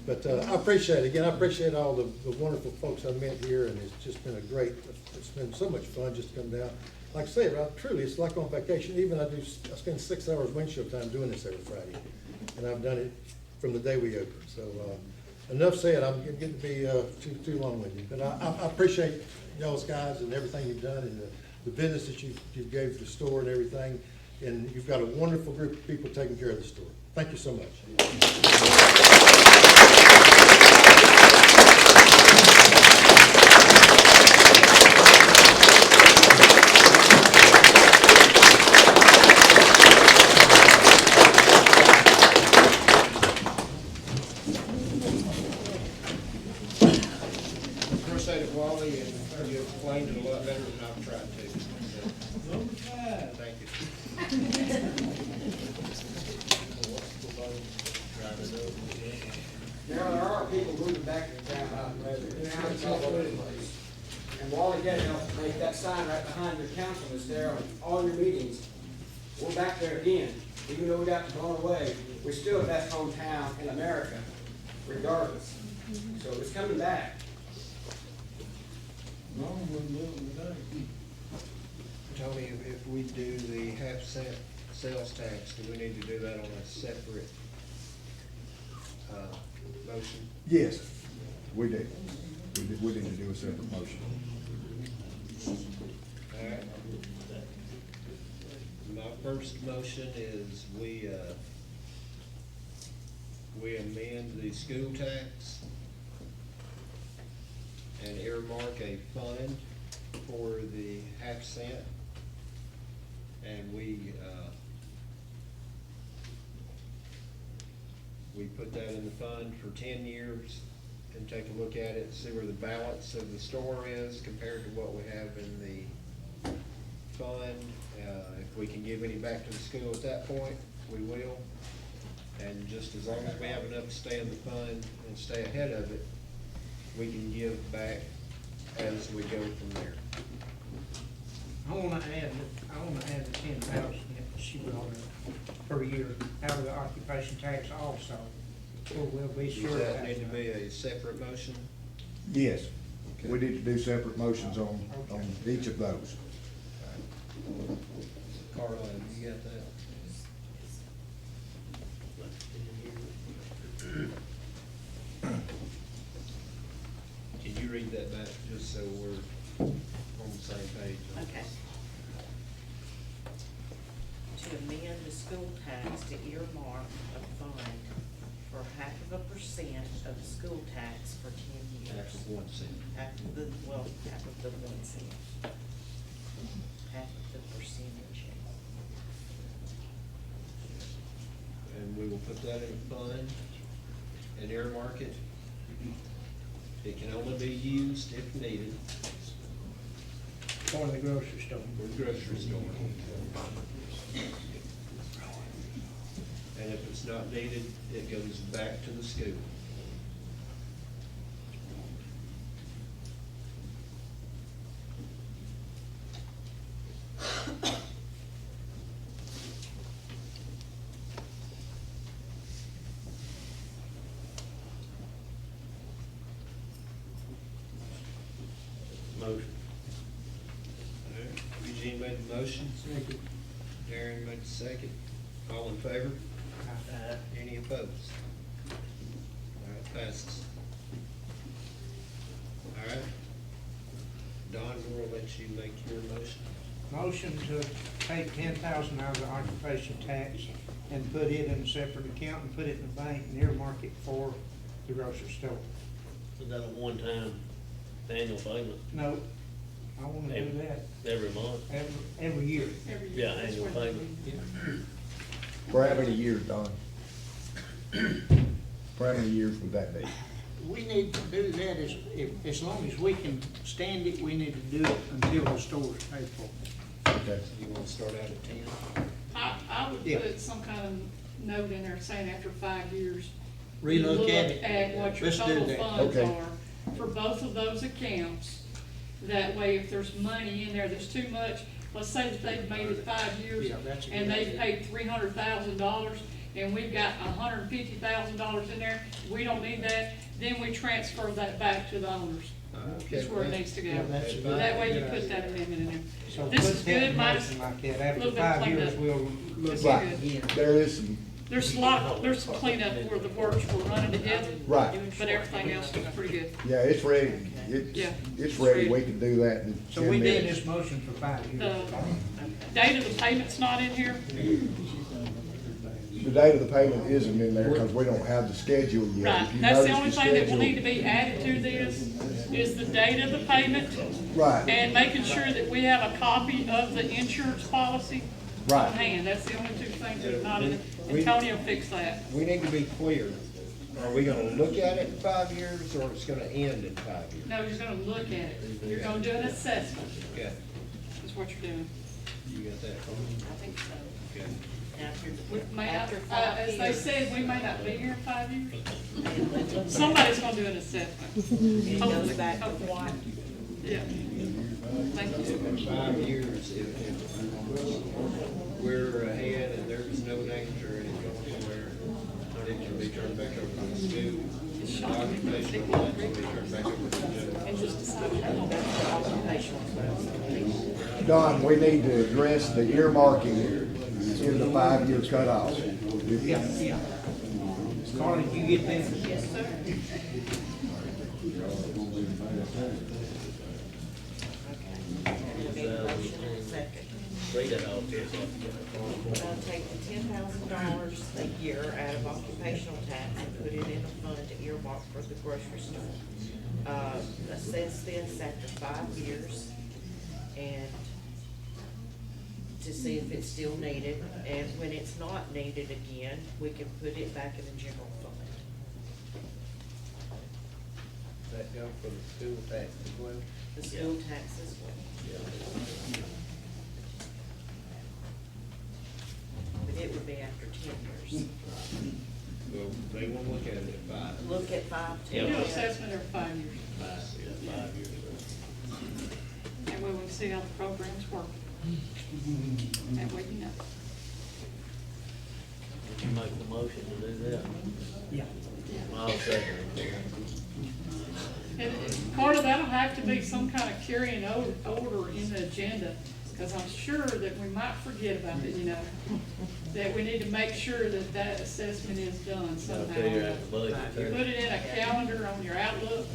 but I appreciate it. Again, I appreciate all the wonderful folks I met here, and it's just been it's been so much fun just to come down. Like I say, truly, it's like on vacation. Even I spend 6 hours windshield time doing this every Friday, and I've done it from the day we opened. So enough said. I'm getting to be too long-winded, but I appreciate y'all's guys and everything you've done, and the business that you gave to the store and everything, and you've got a wonderful group of people taking care of the store. Thank you so much. Appreciate it, Wally, and you explained it a lot better than I've tried to. Thank you. Now, there are people moving back to town out in the now it's all over the place. And Wally did help make that sign right behind your council that's there on all your meetings. We're back there again. Even though we got blown away, we're still the best hometown in America, regardless. So it's coming back. Tony, if we do the half-cent sales tax, do we need to do that on a separate motion? Yes, we do. We need to do a separate motion. All right. My first motion is we amend the school tax and earmark a fund for the half cent. And we put that in the fund for 10 years and take a look at it, see where the balance of the store is compared to what we have in the fund. If we can give any back to the school at that point, we will. And just as long as we have enough to stay in the fund and stay ahead of it, we can give back as we go from there. I wanna add the 10,000 that she brought up per year out of the occupation tax also. So we'll be sure. Does that need to be a separate motion? Yes. we need to do separate motions on each of those. Carla, you got that? Can you read that back, just so we're on the same page? Okay. To amend the school tax to earmark a fund for 0.5% of the school tax for 10 years. Half of 1 cent. Half of the 1 cent. Half of the percentage. And we will put that in a fund and earmark it. It can only be used if needed. For the grocery store. For the grocery store. And if it's not needed, it goes back to the school. Motion. All right, Eugene made the motion. Second. Darren made the second. All in favor? Any opposed? All right, passes. All right. Don, we'll let you make your motion. Motion to take 10,000 out of the occupation tax and put it in a separate account and put it in the bank and earmark it for the grocery store. Is that a one-time annual payment? No, I wanna do that Every month? every year. Every year. Yeah, That's annual what payment. For how many years, Don? For how many years would that be? We need to do that as long as we can stand it, we need to do it until the store's paid for. Okay. You want to start out at 10? I would Yeah. put some kind of note in there saying after 5 years. Relook you look at it. At what your Let's do total that. funds Okay. are for both of those accounts. That way, if there's money in there that's too much, let's say that they've made it 5 years Yeah, that's a good and they've idea. paid $300,000 and we've got $150,000 in there, we don't need that, then we transfer that back to the owners. Okay. That's where it needs to go. Yeah, that's a good- That way you good put idea. that amendment in there. So This put is that good, in minus motion like that. a After little bit 5 cleaned years, up. we'll look This is back good. again. There is some, There's a lot, there's some cleanup where the works were running together. Right. But everything else is pretty good. yeah, it's ready, Yeah. it's ready, we can do that in So 10 we did minutes. this motion for 5 years. The date of the payment's not in here. The date of the payment isn't in there because we don't have the schedule yet. Right, If you that's the notice only thing that will schedule- need to be added to this, is the date of the payment. Right. And making sure that we have a copy of the insurance policy Right. on hand. That's the only two things that are not in it. And Tony will fix that. We need to be clear. Are we gonna look at it in 5 years, or it's gonna end in 5 years? No, you're gonna look at it. You're gonna do an assessment, Okay, is what you're doing. you got that, Carla? I think so. Okay. We may not, After 5 as they years. said, we may not be here in 5 years. Somebody's gonna do an assessment. It goes Hopefully, back to hopefully. what? Yeah. Thank you. In 5 years, if we're ahead and there's no danger and it's going somewhere, it can be turned back over to the school. The occupational tax will be turned back over to the general. And just decide how that's the occupational. Don, we need to address the earmarking in the 5-year cutoff. Yeah, yeah. Carly, you get that? Yes, sir. Need a motion and a second. Read it off here, so I can get it. Take the $10,000 a year out of occupational tax and put it in a fund to earmark for the grocery store. Assess this after 5 years and to see if it's still needed. And when it's not needed again, we can put it back in the general fund. That go for the school tax as well? The school tax as well. But it would be after 10 years. Well, they won't look at it at 5. Look at 5, You 10. do assessment every 5 years. 5 years. And we will see how the program's working. That way you know. Did you make the motion to do that? Yeah. I'll second it. And Carla, that'll have to be some kind of carrying order in the agenda, because I'm sure that we might forget about it, you know, that we need to make sure that that assessment is done somehow. figure out the budget You there. put it in a calendar on your Outlook,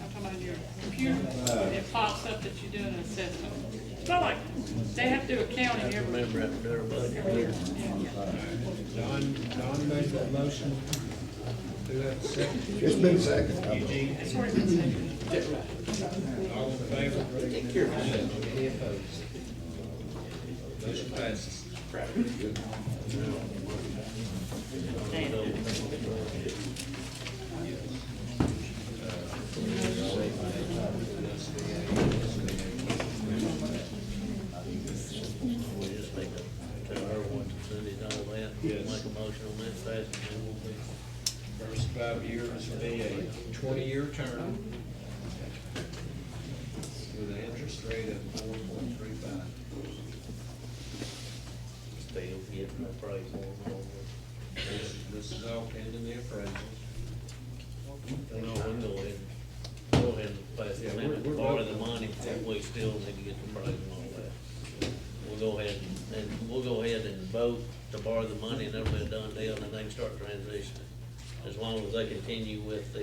I'm talking about your computer, and it pops up that you're doing an assessment. It's not like, they have to do accounting every Remember after their budget. year. Don made that motion. Do that second. It's been second. Eugene, That's where it's been all in favor? Any opposed? Motion passes. We just need to tell her what to send it all that. Yes. Make a motion on that fast, and then we'll be. First 5 years will be a 20-year term with an interest rate of 4.35. Still getting the price on all This is all pending the appraisals. No, we can go ahead and pass the Yeah, limit, we're borrow the voting. money, but we still need to get the price and all that. We'll go ahead and vote to borrow the money, and that'll be a done deal, and then they can start transitioning. As long as they continue with the,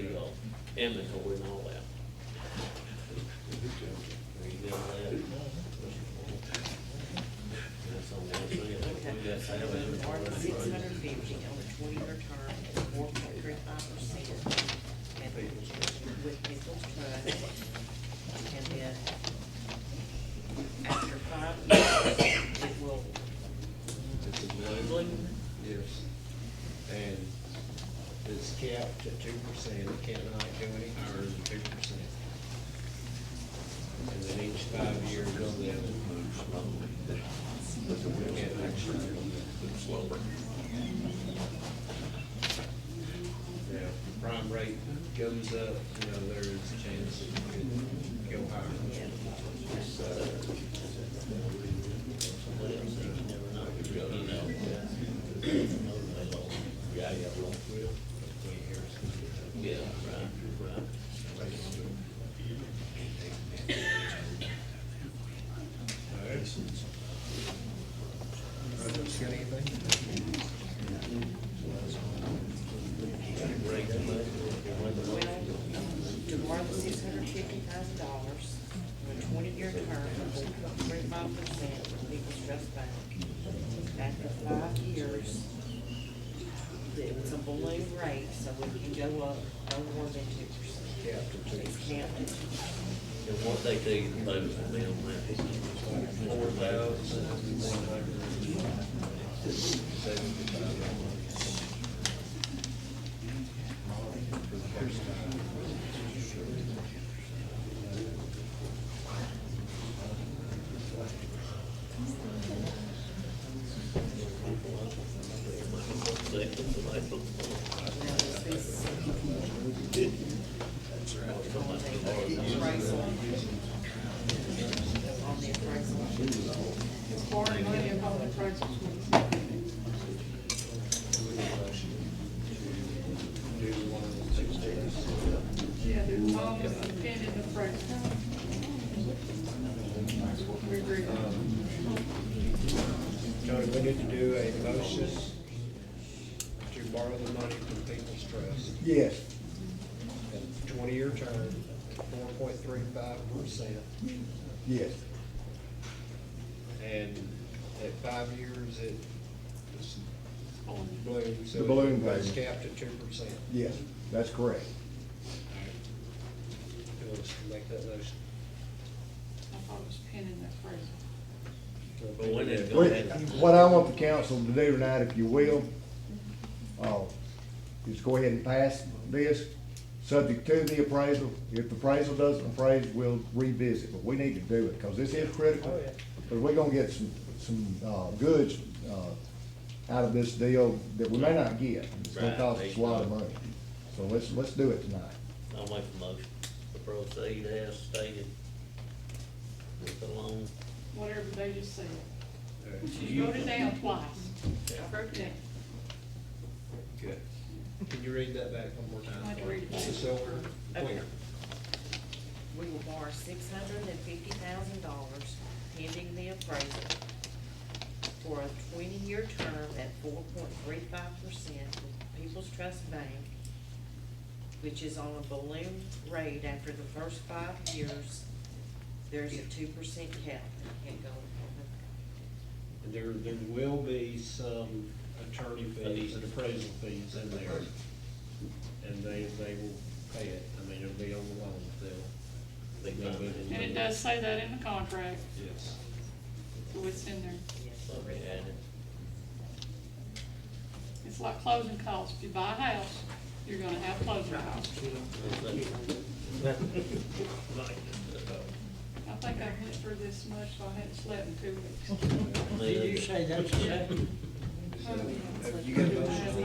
inventory and all that. Are you good with that? That's on one thing, we got to have inventory. $650 on a 20-year term at 4.35%. And with People's Trust. And then after 5 years, it will balloon. Yes. And it's capped at 2%, it cannot go any higher than 2%. And then each 5 years on the other. We can't actually go slower. Yeah, if the prime rate goes up, you know, there is a chance it could go higher. So, Somebody else says you never know, you know. Yeah, yeah, well, yeah, right, right. All right. Got anything? Break the budget. Well, to borrow the $650,000 for a 20-year term at 4.35% from People's Trust Bank. After 5 years, it's a balloon rate, so it can go up no more than 2%. Capped at 2%. It's capped at And what they tell you to pay with the bill, man. 4,175. For the first time. on the appraisal. It's borrowing money upon the appraisals. Yeah, there's Thomas and Penn in the appraisal. That's what we agreed on. Tony, we need to do a motion to borrow the money from People's Trust. Yes. At 20-year term, 4.35%. Yes. And at 5 years, it's balloon, so The balloon it's payment. capped at 2%. Yes, that's correct. Who wants to make that motion? I thought it was Penn in the appraisal. But we need to go ahead. What I want the council to do tonight, if you will, is go ahead and pass this, subject to the appraisal. If the appraisal doesn't appraise, we'll revisit, but we need to do it, because this is critical. Because we're gonna get some goods, out of this deal that we may not get. It's gonna cost us a lot of money. So let's do it tonight. I'll make a motion to proceed as stated with the loan. Whatever they just said. Alright, You wrote it down twice. I wrote it down. Good. Can you read that back one more time? I had to read it back. Just so we're clear. we will borrow $650,000 pending the appraisal for a 20-year term at 4.35% with People's Trust Bank, which is on a balloon rate. After the first 5 years, there's a 2% cap. It can't go over. And there will be some attorney fees and appraisal fees in there. And they will pay it. I mean, it'll be on the loan, And it does say that in the contract, Yes. so it's in there. Yes. Already added. It's like closing costs. If you buy a house, you're gonna have closing costs. I think I went through this much, so I hadn't slept in 2 weeks. Did you say that's a second? You got a motion?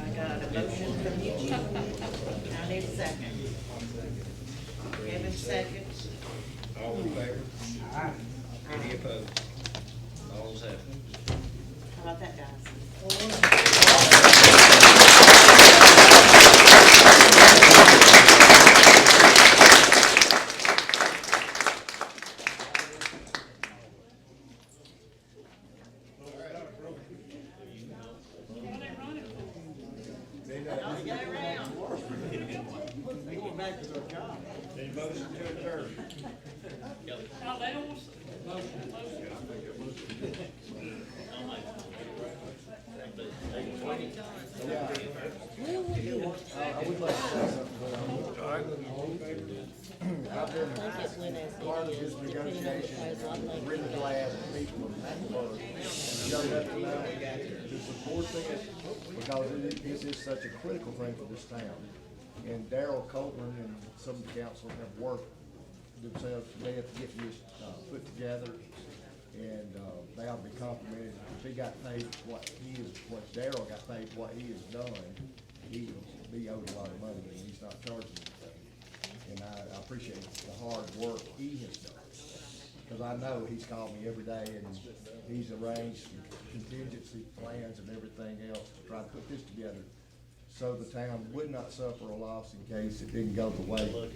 I got a motion from Eugene. I need a second. Kevin seconds. All in favor? Any opposed? All is happy. How about that, guys? What are they running for? They going back to their job. Any motion to adjourn? No, they don't want. I would like to say something. I've been part of this negotiation, I'm really glad that people have showed up tonight to support this, because this is such a critical thing for this town. And Darrell Coleman and some of the council have worked themselves to death to get this put together, and they ought to be complimented. If he got paid what Darrell got paid what he has done, he will be owed a lot of money, and he's not charging anything. And I appreciate the hard work he has done, because I know he's called me every day, and he's arranged contingency plans and everything else to try to put this together, so the town would not suffer a loss in case it didn't go the way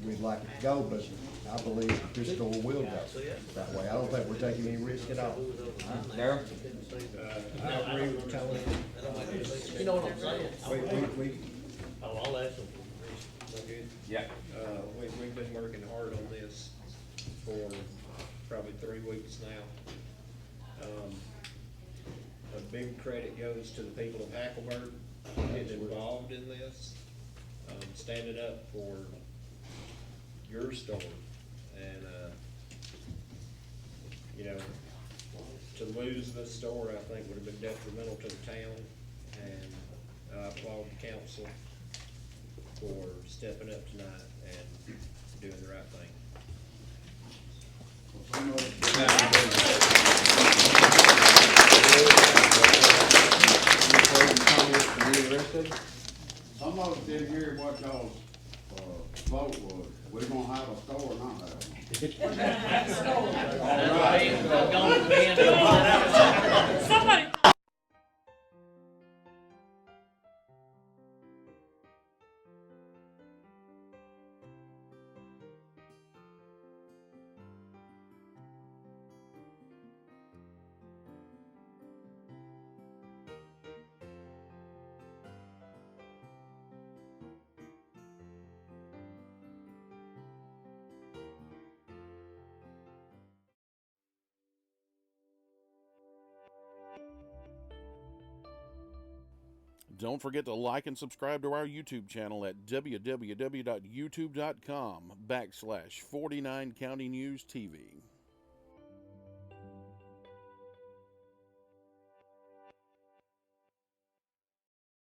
we'd like it to go, but I believe that this store will go that way. I don't think we're taking any risk at all. Darryl? I agree with Tony. You know what I'm saying? We, Oh, I'll ask them. good. Yeah. We've been working hard on this for probably 3 weeks now. A big credit goes to the people of Hackleburg getting involved in this, standing up for your store. And, you know, to lose this store, I think would have been detrimental to the town. And I applaud the council for stepping up tonight and doing the right thing. Some of us didn't hear what y'all's, vote was. We're gonna have a store or not have one. Somebody. Don't forget to like and subscribe to our YouTube channel at www.youtube.com/49 County News TV.